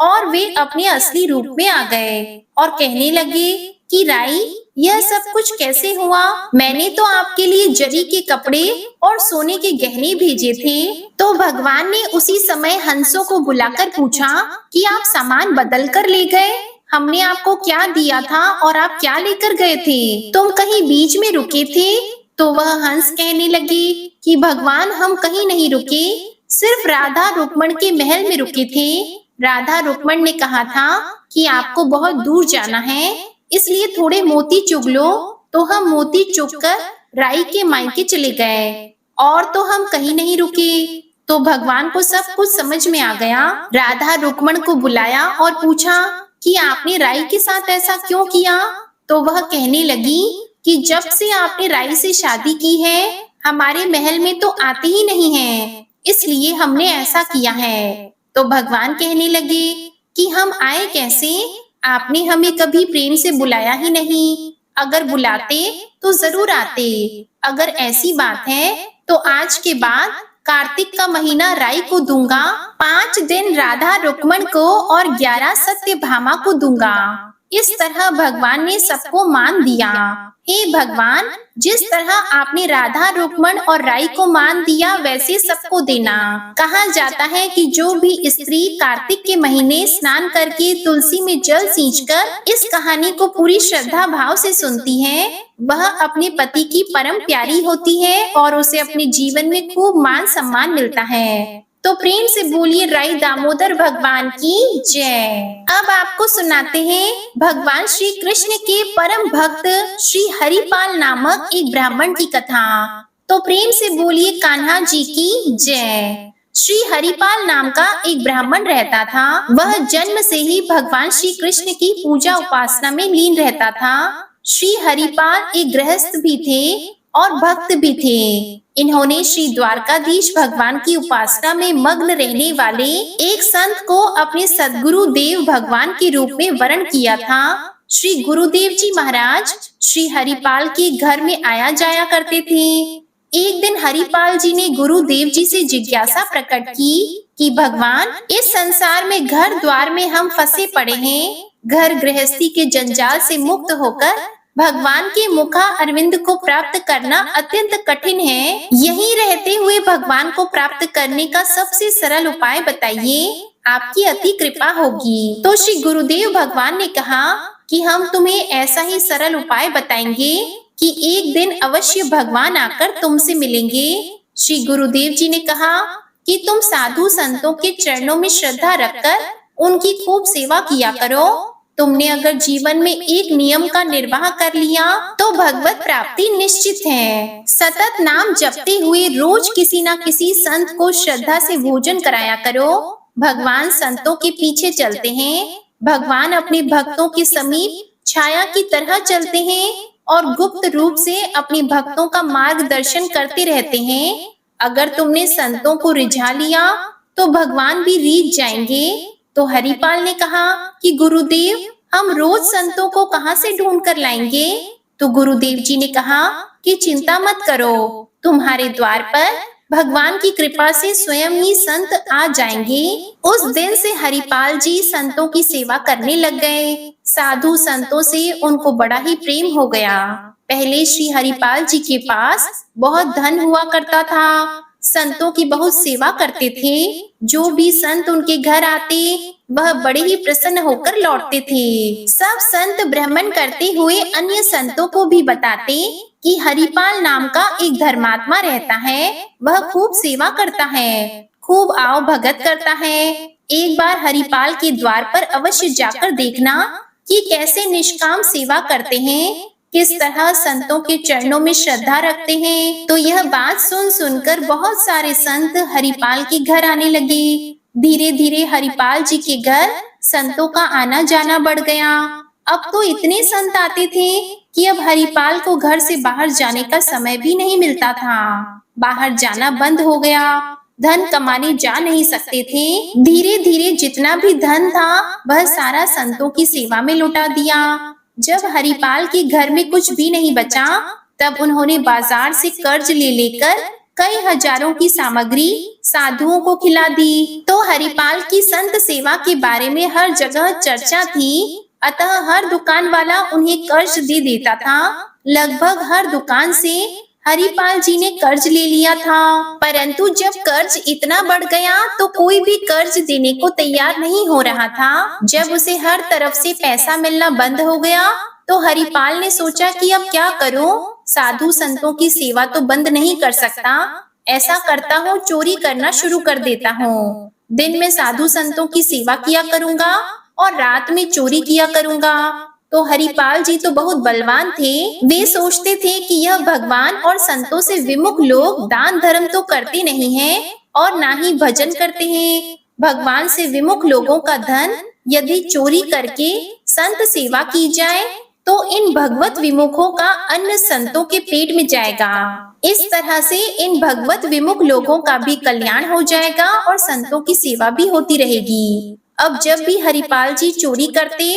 और वे अपने असली रूप में आ गए और कहने लगे कि राई, यह सब कुछ कैसे हुआ? मैंने तो आपके लिए जरी के कपड़े और सोने के गहने भेजे थे। तो भगवान ने उसी समय हंसों को बुलाकर पूछा कि आप सामान बदल कर ले गए? हमने आपको क्या दिया था और आप क्या लेकर गए थे? तुम कहीं बीच में रुके थे? तो वह हंस कहने लगे कि भगवान, हम कहीं नहीं रुके, सिर्फ राधा रुक्मण के महल में रुके थे। राधा रुक्मण ने कहा था कि आपको बहुत दूर जाना है, इसलिए थोड़े मोती चुग लो। तो हम मोती चुगकर राई के मायके चले गए और तो हम कहीं नहीं रुके। तो भगवान को सब कुछ समझ में आ गया। राधा रुक्मण को बुलाया और पूछा कि आपने राई के साथ ऐसा क्यों किया? तो वह कहने लगी कि जब से आपने राई से शादी की है, हमारे महल में तो आते ही नहीं है, इसलिए हमने ऐसा किया है। तो भगवान कहने लगे कि हम आए कैसे? आपने हमें कभी प्रेम से बुलाया ही नहीं। अगर बुलाते तो जरूर आते। अगर ऐसी बात है तो आज के बाद कार्तिक का महीना राई को दूंगा, 5 दिन राधा रुक्मण को और 11 सत्यभामा को दूंगा। इस तरह भगवान ने सबको मान दिया। हे भगवान, जिस तरह आपने राधा रुक्मण और राई को मान दिया वैसे सबको देना। कहा जाता है कि जो भी स्त्री कार्तिक के महीने स्नान करके तुलसी में जल सींचकर इस कहानी को पूरी श्रद्धा भाव से सुनती है, वह अपने पति की परम प्यारी होती है और उसे अपने जीवन में खूब मान सम्मान मिलता है। तो प्रेम से बोलिए राई दामोदर भगवान की जय। अब आपको सुनाते हैं भगवान श्री कृष्ण के परम भक्त श्री हरिपाल नामक एक ब्राह्मण की कथा। तो प्रेम से बोलिए कान्हा जी की जय। श्री हरिपाल नाम का एक ब्राह्मण रहता था। वह जन्म से ही भगवान श्री कृष्ण की पूजा उपासना में लीन रहता था। श्री हरिपाल एक गृहस्थ भी थे और भक्त भी थे। इन्होंने श्री द्वारकाधीश भगवान की उपासना में मग्न रहने वाले एक संत को अपने सद्गुरु देव भगवान के रूप में वरण किया था। श्री गुरुदेव जी महाराज श्री हरिपाल के घर में आया जाया करते थे। एक दिन हरिपाल जी ने गुरुदेव जी से जिज्ञासा प्रकट की कि भगवान, इस संसार में घर द्वार में हम फंसे पड़े हैं। घर गृहस्थी के जंजाल से मुक्त होकर भगवान के मुखा अरविंद को प्राप्त करना अत्यंत कठिन है। यहीं रहते हुए भगवान को प्राप्त करने का सबसे सरल उपाय बताइए, आपकी अति कृपा होगी। तो श्री गुरुदेव भगवान ने कहा कि हम तुम्हें ऐसा ही सरल उपाय बताएंगे कि एक दिन अवश्य भगवान आकर तुमसे मिलेंगे। श्री गुरुदेव जी ने कहा कि तुम साधु संतों के चरणों में श्रद्धा रखकर उनकी खूब सेवा किया करो। तुमने अगर जीवन में एक नियम का निर्वाह कर लिया तो भगवत प्राप्ति निश्चित है। सतत नाम जपते हुए रोज किसी न किसी संत को श्रद्धा से भोजन कराया करो। भगवान संतों के पीछे चलते हैं। भगवान अपने भक्तों के समीप छाया की तरह चलते हैं और गुप्त रूप से अपने भक्तों का मार्गदर्शन करते रहते हैं। अगर तुमने संतों को रिझा लिया तो भगवान भी रीझ जाएंगे। तो हरिपाल ने कहा कि गुरुदेव, हम रोज संतों को कहाँ से ढूंढ कर लाएंगे? तो गुरुदेव जी ने कहा कि चिंता मत करो, तुम्हारे द्वार पर भगवान की कृपा से स्वयं ही संत आ जाएंगे। उस दिन से हरिपाल जी संतों की सेवा करने लग गए। साधु संतों से उनको बड़ा ही प्रेम हो गया। पहले श्री हरिपाल जी के पास बहुत धन हुआ करता था। संतों की बहुत सेवा करते थे। जो भी संत उनके घर आते वह बड़े ही प्रसन्न होकर लौटते थे। सब संत भ्रमण करते हुए अन्य संतों को भी बताते कि हरिपाल नाम का एक धर्मात्मा रहता है, वह खूब सेवा करता है, खूब आओ भगत करता है। एक बार हरिपाल के द्वार पर अवश्य जाकर देखना कि कैसे निष्काम सेवा करते हैं, किस तरह संतों के चरणों में श्रद्धा रखते हैं। तो यह बात सुन सुनकर बहुत सारे संत हरिपाल के घर आने लगे। धीरे धीरे हरिपाल जी के घर संतों का आना जाना बढ़ गया। अब तो इतने संत आते थे कि अब हरिपाल को घर से बाहर जाने का समय भी नहीं मिलता था। बाहर जाना बंद हो गया, धन कमाने जा नहीं सकते थे। धीरे धीरे जितना भी धन था वह सारा संतों की सेवा में लुटा दिया। जब हरिपाल के घर में कुछ भी नहीं बचा तब उन्होंने बाजार से कर्ज ले लेकर कई हजारों की सामग्री साधुओं को खिला दी। तो हरिपाल की संत सेवा के बारे में हर जगह चर्चा थी, अतः हर दुकान वाला उन्हें कर्ज दे देता था। लगभग हर दुकान से हरिपाल जी ने कर्ज ले लिया था, परंतु जब कर्ज इतना बढ़ गया तो कोई भी कर्ज देने को तैयार नहीं हो रहा था। जब उसे हर तरफ से पैसा मिलना बंद हो गया तो हरिपाल ने सोचा कि अब क्या करूं? साधु संतों की सेवा तो बंद नहीं कर सकता। ऐसा करता हूँ, चोरी करना शुरू कर देता हूँ। दिन में साधु संतों की सेवा किया करूंगा और रात में चोरी किया करूंगा। तो हरिपाल जी तो बहुत बलवान थे। वे सोचते थे कि यह भगवान और संतों से विमुख लोग दान धर्म तो करते नहीं हैं और ना ही भजन करते हैं। भगवान से विमुख लोगों का धन यदि चोरी करके संत सेवा की जाए तो इन भगवत विमुखों का अन्न संतों के पेट में जाएगा। इस तरह से इन भगवत विमुख लोगों का भी कल्याण हो जाएगा और संतों की सेवा भी होती रहेगी। अब जब भी हरिपाल जी चोरी करते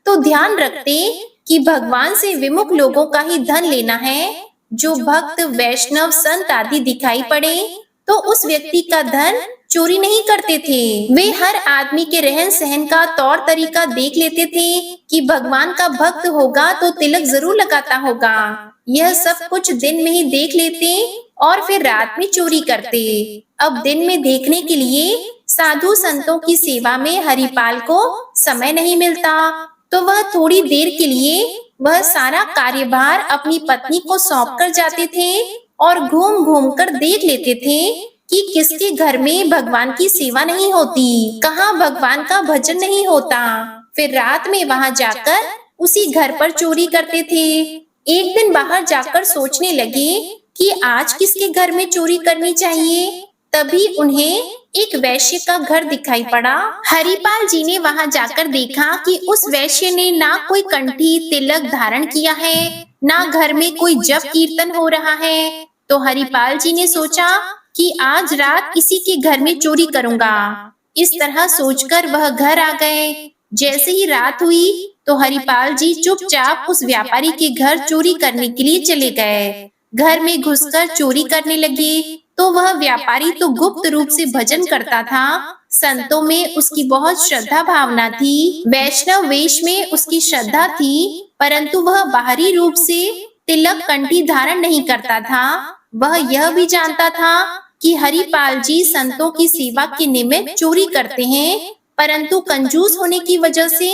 तो ध्यान रखते कि भगवान से विमुख लोगों का ही धन लेना है। जो भक्त वैष्णव संत आदि दिखाई पड़े तो उस व्यक्ति का धन चोरी नहीं करते थे। वे हर आदमी के रहन सहन का तौर तरीका देख लेते थे कि भगवान का भक्त होगा तो तिलक जरूर लगाता होगा। यह सब कुछ दिन में ही देख लेते और फिर रात में चोरी करते। अब दिन में देखने के लिए साधु संतों की सेवा में हरिपाल को समय नहीं मिलता, तो वह थोड़ी देर के लिए वह सारा कार्यभार अपनी पत्नी को सौंप कर जाते थे और घूम घूम कर देख लेते थे कि किसके घर में भगवान की सेवा नहीं होती, कहाँ भगवान का भजन नहीं होता। फिर रात में वहां जाकर उसी घर पर चोरी करते थे। एक दिन बाहर जाकर सोचने लगे कि आज किसके घर में चोरी करनी चाहिए। तभी उन्हें एक वैश्य का घर दिखाई पड़ा। हरिपाल जी ने वहां जाकर देखा कि उस वैश्य ने ना कोई कंठी तिलक धारण किया है, ना घर में कोई जप कीर्तन हो रहा है। तो हरिपाल जी ने सोचा कि आज रात इसी के घर में चोरी करूंगा। इस तरह सोचकर वह घर आ गए। जैसे ही रात हुई तो हरिपाल जी चुपचाप उस व्यापारी के घर चोरी करने के लिए चले गए। घर में घुसकर चोरी करने लगे तो वह व्यापारी तो गुप्त रूप से भजन करता था। संतों में उसकी बहुत श्रद्धा भावना थी, वैष्णव वेश में उसकी श्रद्धा थी, परंतु वह बाहरी रूप से तिलक कंठी धारण नहीं करता था। वह यह भी जानता था कि हरिपाल जी संतों की सेवा के निमित्त चोरी करते हैं, परंतु कंजूस होने की वजह से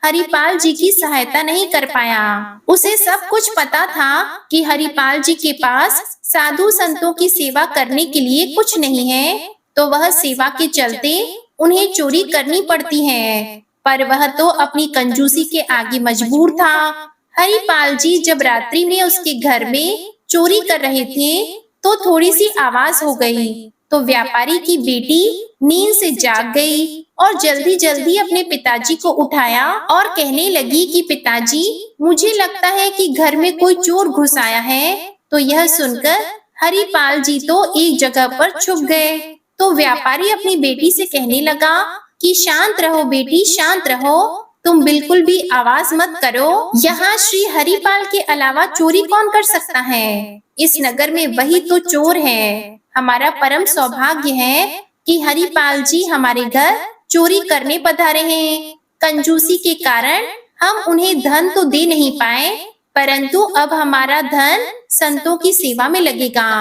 हरिपाल जी की सहायता नहीं कर पाया। उसे सब कुछ पता था कि हरिपाल जी के पास साधु संतों की सेवा करने के लिए कुछ नहीं है, तो वह सेवा के चलते उन्हें चोरी करनी पड़ती है। पर वह तो अपनी कंजूसी के आगे मजबूर था। हरिपाल जी जब रात्रि में उसके घर में चोरी कर रहे थे तो थोड़ी सी आवाज हो गई, तो व्यापारी की बेटी नींद से जाग गई और जल्दी जल्दी अपने पिताजी को उठाया और कहने लगी कि पिताजी, मुझे लगता है कि घर में कोई चोर घुस आया है। तो यह सुनकर हरिपाल जी तो एक जगह पर छुप गए। तो व्यापारी अपनी बेटी से कहने लगा कि शांत रहो बेटी, शांत रहो, तुम बिल्कुल भी आवाज मत करो। यहाँ श्री हरिपाल के अलावा चोरी कौन कर सकता है? इस नगर में वही तो चोर है। हमारा परम सौभाग्य है कि हरिपाल जी हमारे घर चोरी करने पधारे हैं। कंजूसी के कारण हम उन्हें धन तो दे नहीं पाए, परंतु अब हमारा धन संतों की सेवा में लगेगा।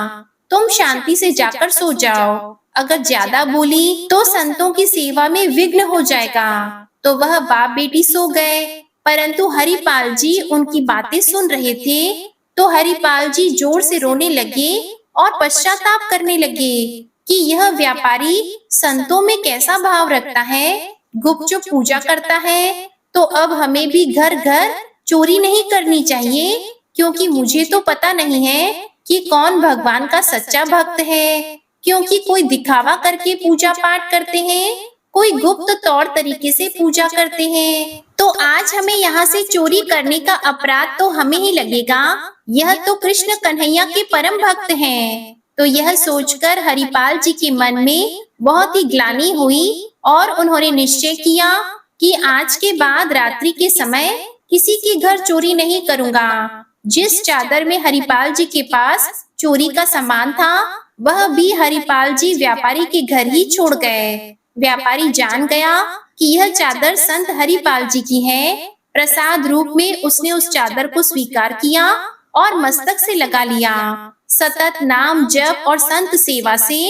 तुम शांति से जाकर सो जाओ। अगर ज्यादा बोली तो संतों की सेवा में विघ्न हो जाएगा। तो वह बाप बेटी सो गए, परंतु हरिपाल जी उनकी बातें सुन रहे थे। तो हरिपाल जी जोर से रोने लगे और पश्चाताप करने लगे कि यह व्यापारी संतों में कैसा भाव रखता है, गुपचुप पूजा करता है। तो अब हमें भी घर घर चोरी नहीं करनी चाहिए, क्योंकि मुझे तो पता नहीं है कि कौन भगवान का सच्चा भक्त है, क्योंकि कोई दिखावा करके पूजा पाठ करते हैं, कोई गुप्त तौर तरीके से पूजा करते हैं। तो आज हमें यहाँ से चोरी करने का अपराध तो हमें ही लगेगा। यह तो कृष्ण कन्हैया के परम भक्त हैं। तो यह सोचकर हरिपाल जी के मन में बहुत ही ग्लानि हुई और उन्होंने निश्चय किया कि आज के बाद रात्रि के समय किसी के घर चोरी नहीं करूंगा। जिस चादर में हरिपाल जी के पास चोरी का सामान था, वह भी हरिपाल जी व्यापारी के घर ही छोड़ गए। व्यापारी जान गया कि यह चादर संत हरिपाल जी की है। प्रसाद रूप में उसने उस चादर को स्वीकार किया और मस्तक से लगा लिया। सतत नाम जप और संत सेवा से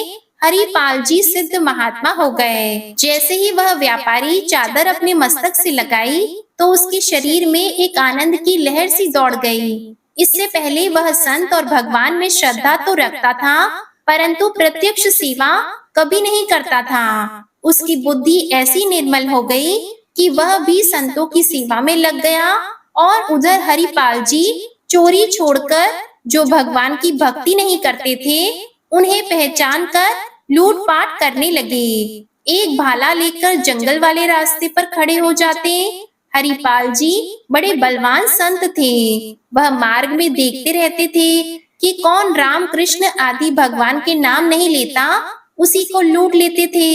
हरिपाल जी सिद्ध महात्मा हो गए। जैसे ही वह व्यापारी चादर अपने मस्तक से लगाई तो उसके शरीर में एक आनंद की लहर सी दौड़ गई। इससे पहले वह संत और भगवान में श्रद्धा तो रखता था, परंतु प्रत्यक्ष सेवा कभी नहीं करता था। उसकी बुद्धि ऐसी निर्मल हो गई कि वह भी संतों की सेवा में लग गया और उधर हरिपाल जी चोरी छोड़कर जो भगवान की भक्ति नहीं करते थे, उन्हें पहचान कर लूटपाट करने लगे। एक भाला लेकर जंगल वाले रास्ते पर खड़े हो जाते हरिपाल जी बड़े बलवान संत थे। वह मार्ग में देखते रहते थे कि कौन राम कृष्ण आदि भगवान के नाम नहीं लेता, उसी को लूट लेते थे।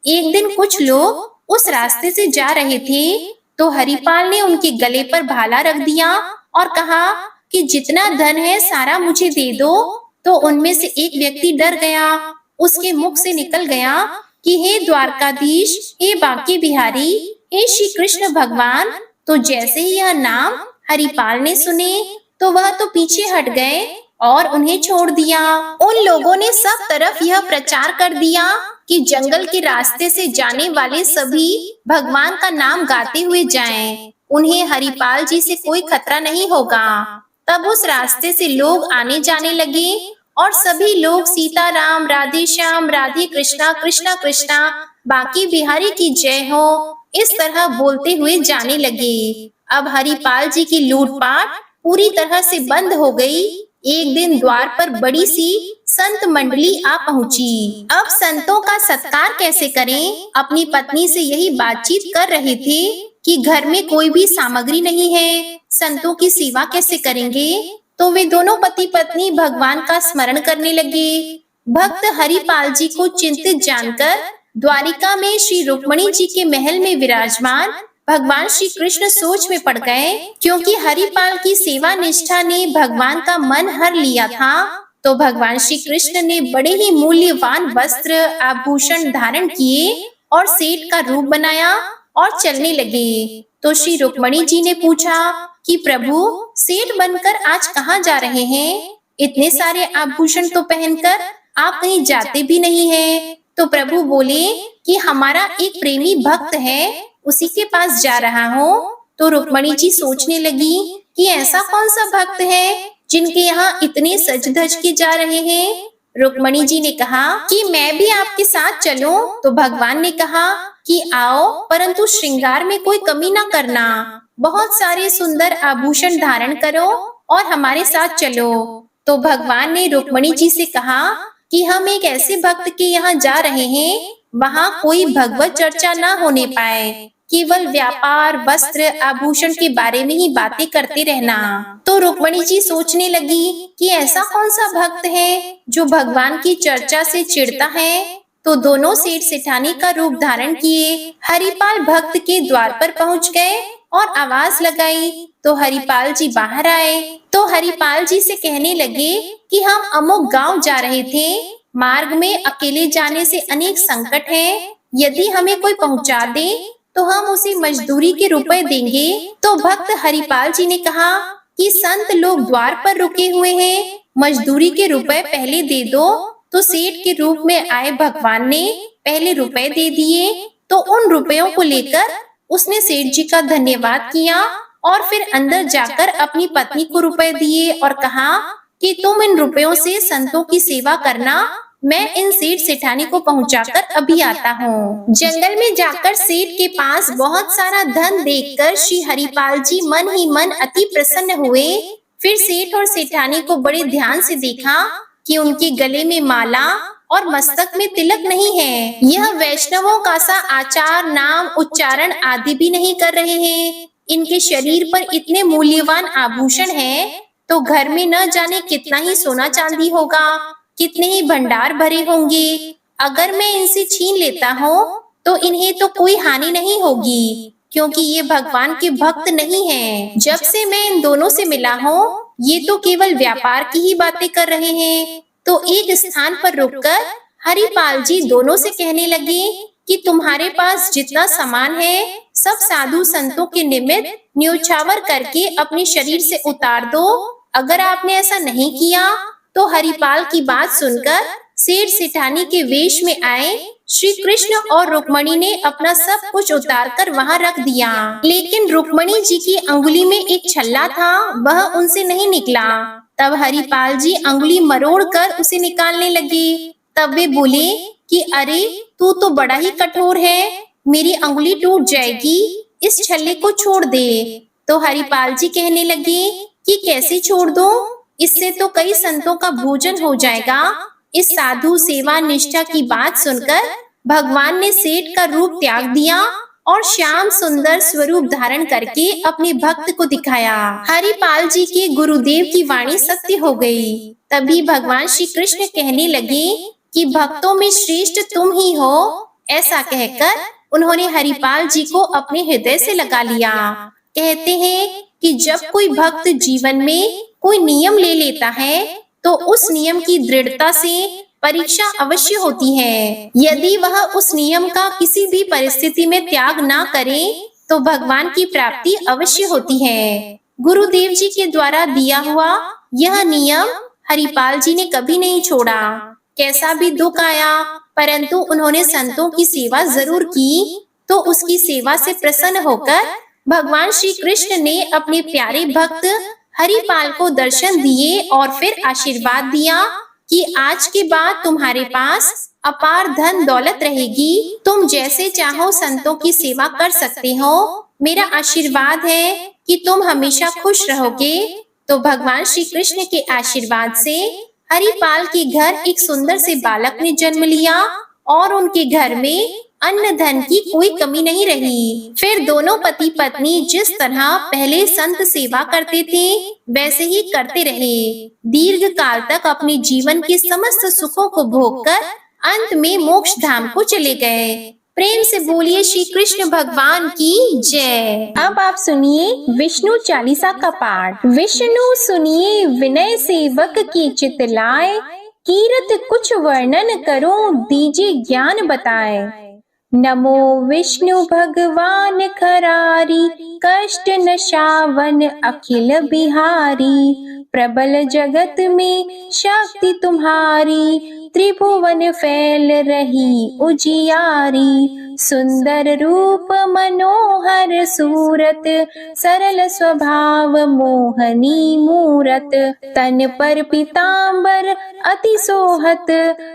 एक दिन कुछ लोग उस रास्ते से जा रहे थे, तो हरिपाल ने उनके गले पर भाला रख दिया और कहा कि जितना धन है सारा मुझे दे दो। तो उनमें से एक व्यक्ति डर गया। उसके मुख से निकल गया कि हे द्वारकाधीश, हे बांके बिहारी, हे श्री कृष्ण भगवान। तो जैसे ही यह नाम हरिपाल ने सुने, तो वह तो पीछे हट गए और उन्हें छोड़ दिया। उन लोगों ने सब तरफ यह प्रचार कर दिया कि जंगल के रास्ते से जाने वाले सभी भगवान का नाम गाते हुए जाएं। उन्हें हरिपाल जी से कोई खतरा नहीं होगा। तब उस रास्ते से लोग आने जाने लगे और सभी लोग सीताराम, राधे श्याम, राधे कृष्णा, कृष्णा कृष्णा, बांके बिहारी की जय हो, इस तरह बोलते हुए जाने लगे। अब हरिपाल जी की लूटपाट पूरी तरह से बंद हो गई। एक दिन द्वार पर बड़ी सी संत मंडली आ पहुंची। अब संतों का सत्कार कैसे करें, अपनी पत्नी से यही बातचीत कर रहे थे कि घर में कोई भी सामग्री नहीं है, संतों की सेवा कैसे करेंगे। तो वे दोनों पति पत्नी भगवान का स्मरण करने लगे। भक्त हरिपाल जी को चिंतित जानकर द्वारिका में श्री रुक्मणी जी के महल में विराजमान भगवान श्री कृष्ण सोच में पड़ गए, क्योंकि हरिपाल की सेवा निष्ठा ने भगवान का मन हर लिया था। तो भगवान श्री कृष्ण ने बड़े ही मूल्यवान वस्त्र आभूषण धारण किए और सेठ का रूप बनाया और चलने लगे। तो श्री रुक्मणी जी ने पूछा कि प्रभु, सेठ बनकर आज कहाँ जा रहे हैं? इतने सारे आभूषण तो पहनकर आप कहीं जाते भी नहीं हैं। तो प्रभु बोले कि हमारा एक प्रेमी भक्त है, उसी के पास जा रहा हूँ। तो रुक्मणी जी सोचने लगी कि ऐसा कौन सा भक्त है जिनके यहाँ इतने सज धज के जा रहे हैं। रुक्मणी जी ने कहा कि मैं भी आपके साथ चलूं। तो भगवान ने कहा कि आओ, परंतु श्रृंगार में कोई कमी ना करना, बहुत सारे सुंदर आभूषण धारण करो और हमारे साथ चलो। तो भगवान ने रुक्मणी जी से कहा कि हम एक ऐसे भक्त के यहाँ जा रहे हैं, वहाँ कोई भगवत चर्चा ना होने पाए, केवल व्यापार, वस्त्र, आभूषण के बारे में ही बातें करते रहना। तो रुक्मणी जी सोचने लगी कि ऐसा कौन सा भक्त है जो भगवान की चर्चा से चिढ़ता है। तो दोनों सेठ सेठानी का रूप धारण किए हरिपाल भक्त के द्वार पर पहुंच गए और आवाज लगाई। तो हरिपाल जी बाहर आए। तो हरिपाल जी से कहने लगे कि हम अमुक गांव जा रहे थे, मार्ग में अकेले जाने से अनेक संकट हैं, यदि हमें कोई पहुंचा दे तो हम उसे मजदूरी के रुपए देंगे। तो भक्त हरिपाल जी ने कहा कि संत लोग द्वार पर रुके हुए हैं, मजदूरी के रुपए पहले दे दो। तो सेठ के रूप में आए भगवान ने पहले रुपए दे दिए। तो उन रुपयों को लेकर उसने सेठ जी का धन्यवाद किया और फिर अंदर जाकर अपनी पत्नी को रुपए दिए और कहा कि तुम इन रुपयों से संतों की सेवा करना, मैं इन सेठ सेठानी को पहुंचाकर अभी आता हूँ। जंगल में जाकर सेठ के पास बहुत सारा धन देखकर श्री हरिपाल जी मन ही मन अति प्रसन्न हुए। फिर सेठ और सेठानी को बड़े ध्यान से देखा कि उनके गले में माला और मस्तक में तिलक नहीं है। यह वैष्णवों का सा आचार, नाम उच्चारण आदि भी नहीं कर रहे हैं। इनके शरीर पर इतने मूल्यवान आभूषण हैं, तो घर में न जाने कितना ही सोना चांदी होगा, कितने ही भंडार भरे होंगे। अगर मैं इनसे छीन लेता हूँ तो इन्हें तो कोई हानि नहीं होगी, क्योंकि ये भगवान के भक्त नहीं हैं। जब से मैं इन दोनों से मिला हूँ, ये तो केवल व्यापार की ही बातें कर रहे हैं। तो एक स्थान पर रुककर हरिपाल जी दोनों से कहने लगे कि तुम्हारे पास जितना सामान है सब साधु संतों के निमित्त न्योछावर करके अपने शरीर से उतार दो। अगर आपने ऐसा नहीं किया तो हरिपाल की बात सुनकर सेठ सेठानी के वेश में आए श्री कृष्ण और रुक्मणी ने अपना सब कुछ उतारकर वहां रख दिया। लेकिन रुक्मणी जी की अंगुली में एक छल्ला था, वह उनसे नहीं निकला। तब हरिपाल जी अंगुली मरोड़कर उसे निकालने लगे। तब वे बोले कि अरे, तू तो बड़ा ही कठोर है, मेरी अंगुली टूट जाएगी, इस छल्ले को छोड़ दे। तो हरिपाल जी कहने लगे कि कैसे छोड़ दूं? इससे तो कई संतों का भोजन हो जाएगा। इस साधु सेवा निष्ठा की बात सुनकर भगवान ने सेठ का रूप त्याग दिया और श्याम सुंदर स्वरूप धारण करके अपने भक्त को दिखाया। हरिपाल जी के गुरुदेव की वाणी सत्य हो गई। तभी भगवान श्री कृष्ण कहने लगे कि भक्तों में श्रेष्ठ तुम ही हो। ऐसा कहकर उन्होंने हरिपाल जी को अपने हृदय से लगा लिया। कहते हैं कि जब कोई भक्त जीवन में कोई नियम ले लेता है तो उस नियम की दृढ़ता से परीक्षा अवश्य होती है। यदि वह उस नियम का किसी भी परिस्थिति में त्याग ना करे तो भगवान की प्राप्ति अवश्य होती है। गुरुदेव जी के द्वारा दिया हुआ यह नियम हरिपाल जी ने कभी नहीं छोड़ा। कैसा भी दुख आया परंतु उन्होंने संतों की सेवा जरूर की। तो उसकी सेवा से प्रसन्न होकर भगवान श्री कृष्ण ने अपने प्यारे भक्त हरिपाल को दर्शन दिए और फिर आशीर्वाद दिया कि आज के बाद तुम्हारे पास अपार धन दौलत रहेगी। तुम जैसे चाहो संतों की सेवा कर सकते हो। मेरा आशीर्वाद है कि तुम हमेशा खुश रहोगे। तो भगवान श्री कृष्ण के आशीर्वाद से हरिपाल के घर एक सुंदर से बालक ने जन्म लिया और उनके घर में अन्न धन की कोई कमी नहीं रही। फिर दोनों पति पत्नी जिस तरह पहले संत सेवा करते थे वैसे ही करते रहे। दीर्घ काल तक अपने जीवन के समस्त सुखों को भोगकर अंत में मोक्ष धाम को चले गए। प्रेम से बोलिए श्री कृष्ण भगवान की जय। अब आप सुनिए विष्णु चालीसा का पाठ। विष्णु सुनिए विनय सेवक की चित लाए, कीरत कुछ वर्णन करो दीजिए ज्ञान बताए। नमो विष्णु भगवान खरारी, कष्ट नशावन अखिल बिहारी। प्रबल जगत में शक्ति तुम्हारी, त्रिभुवन फैल रही उजियारी। सुंदर रूप मनोहर सूरत, सरल स्वभाव मोहनी मूरत। तन पर पीतांबर अति सोहत,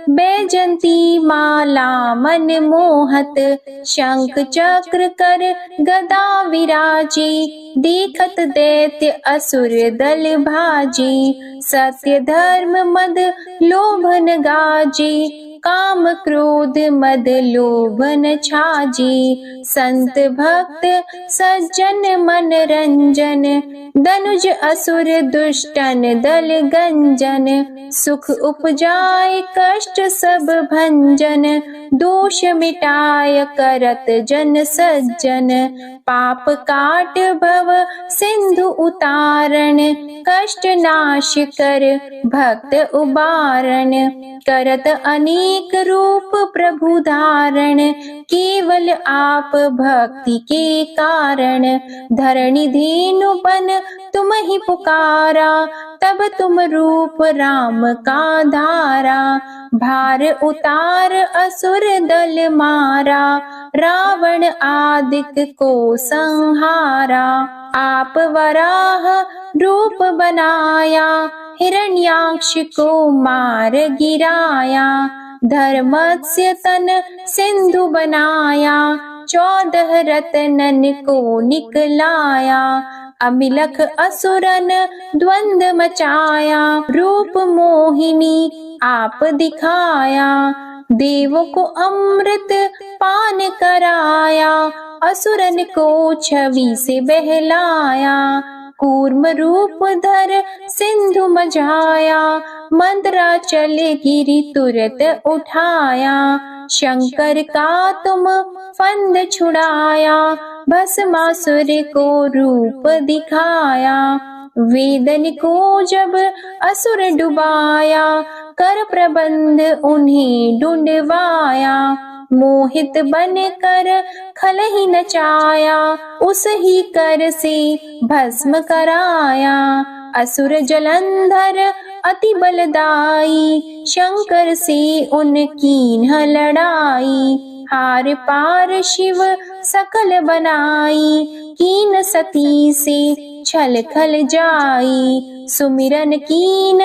बैजंती माला मन मोहत। शंख चक्र कर गदा विराजे, देखत दैत्य असुर दल भाजे। सत्य धर्म मद लोभन गाजे, काम क्रोध मद लोभन छाजे। संत भक्त सज्जन मन रंजन, दनुज असुर दुष्टन दल गंजन। सुख उपजाए कष्ट सब भंजन, दोष मिटाय करत जन सज्जन। पाप काट भव सिंधु उतारण, कष्ट नाश कर भक्त उबारण। करत अनेक रूप प्रभु धारण, केवल आप भक्ति के कारण। धरणी धेनु बन तुम ही पुकारा, तब तुम रूप राम का धारा। भार उतार असुर दल मारा, रावण आदिक को संहारा। आप वराह रूप बनाया, हिरण्याक्ष को मार गिराया। धर्मस्य तन सिंधु बनाया, 14 रत्नन को निकलाया। अमिलख असुरन द्वंद मचाया, रूप मोहिनी आप दिखाया। देवों को अमृत पान कराया, असुरन को छवि से बहलाया। कूर्म रूप धर सिंधु मझाया, मंदराचल गिरि तुरत उठाया। शंकर का तुम फंद छुड़ाया, भस्मासुर को रूप दिखाया। वेदन को जब असुर डुबाया, कर प्रबंध उन्हें ढूंढवाया। मोहित बन कर खल ही नचाया, उस ही कर से भस्म कराया। असुर जलंधर अति बलदाई, शंकर से उनकी न लड़ाई। हार पार शिव सकल बनाई, कीन सती से छल खल जाई। सुमिरन कीन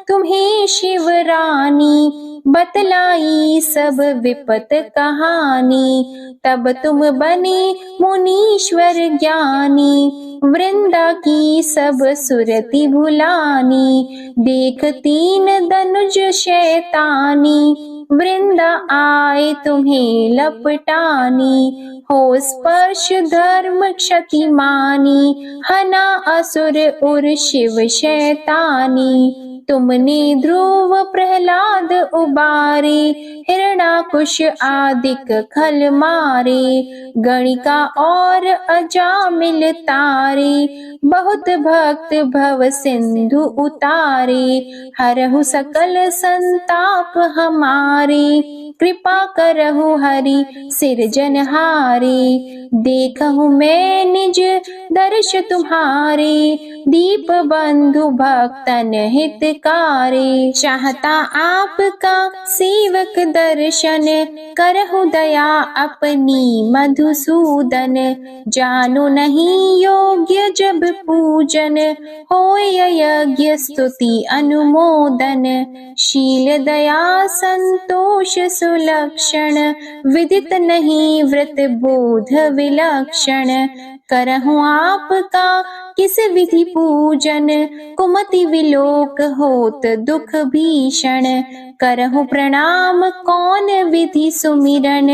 तुम्हें शिव रानी, बतलाई सब विपत कहानी। तब तुम बने मुनीश्वर ज्ञानी, वृंदा की सब सुरति भुलानी। देख तीन धनुज शैतानी, वृंदा आए तुम्हें लपटानी, हो स्पर्श धर्म क्षति मानी, हना असुर उर शिव शैतानी। तुमने ध्रुव प्रहलाद उबारे, हिरणाकुश आदिक खल मारे, गणिका और अजामिल तारे, बहुत भक्त भव सिंधु उतारे, हरहु सकल संताप हमारे, कृपा करहु हरि सिरजनहारे। देखहु मैं निज दर्श तुम्हारे, दीप बंधु भक्तन हितकारे। चाहता आपका सेवक दर्शन, करहु दया अपनी मधुसूदन। जानो नहीं योग्य जब पूजन, होय यज्ञ स्तुति अनुमोदन। शील दया संतोष सुलक्षण, विदित नहीं व्रत बोध विलक्षण। करहु आपका किस विधि पूजन, कुमति विलोक होत दुख भीषण। करहु प्रणाम कौन विधि सुमिरन,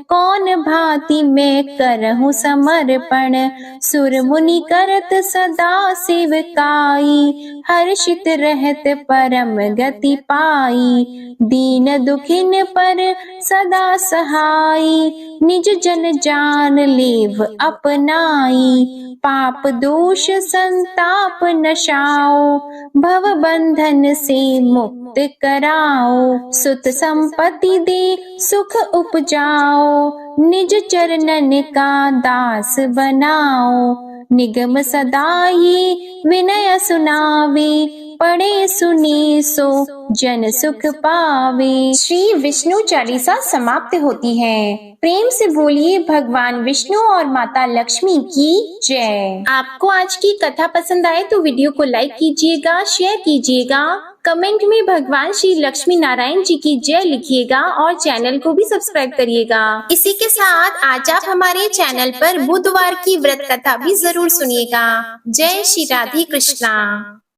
कौन भांति मैं करहु समर्पण। सुर मुनि करत सदा सेवकाई, हर्षित रहत परम गति पाई। दीन दुखिन पर सदा सहाई, निज जन जान लेव अपनाई। पाप दोष संताप नशाओ, भव बंधन से मुक्त कराओ। सुत संपत्ति दे सुख उपजाओ, निज चरणन का दास बनाओ। निगम सदा ये विनय सुनावे, पढ़े सुने सो जन सुख पावे। श्री विष्णु चालीसा समाप्त होती है। प्रेम से बोलिए भगवान विष्णु और माता लक्ष्मी की जय। आपको आज की कथा पसंद आए तो वीडियो को लाइक कीजिएगा, शेयर कीजिएगा, कमेंट में भगवान श्री लक्ष्मी नारायण जी की जय लिखिएगा और चैनल को भी सब्सक्राइब करिएगा। इसी के साथ आज आप हमारे चैनल पर बुधवार की व्रत कथा भी जरूर सुनिएगा। जय श्री राधे कृष्णा।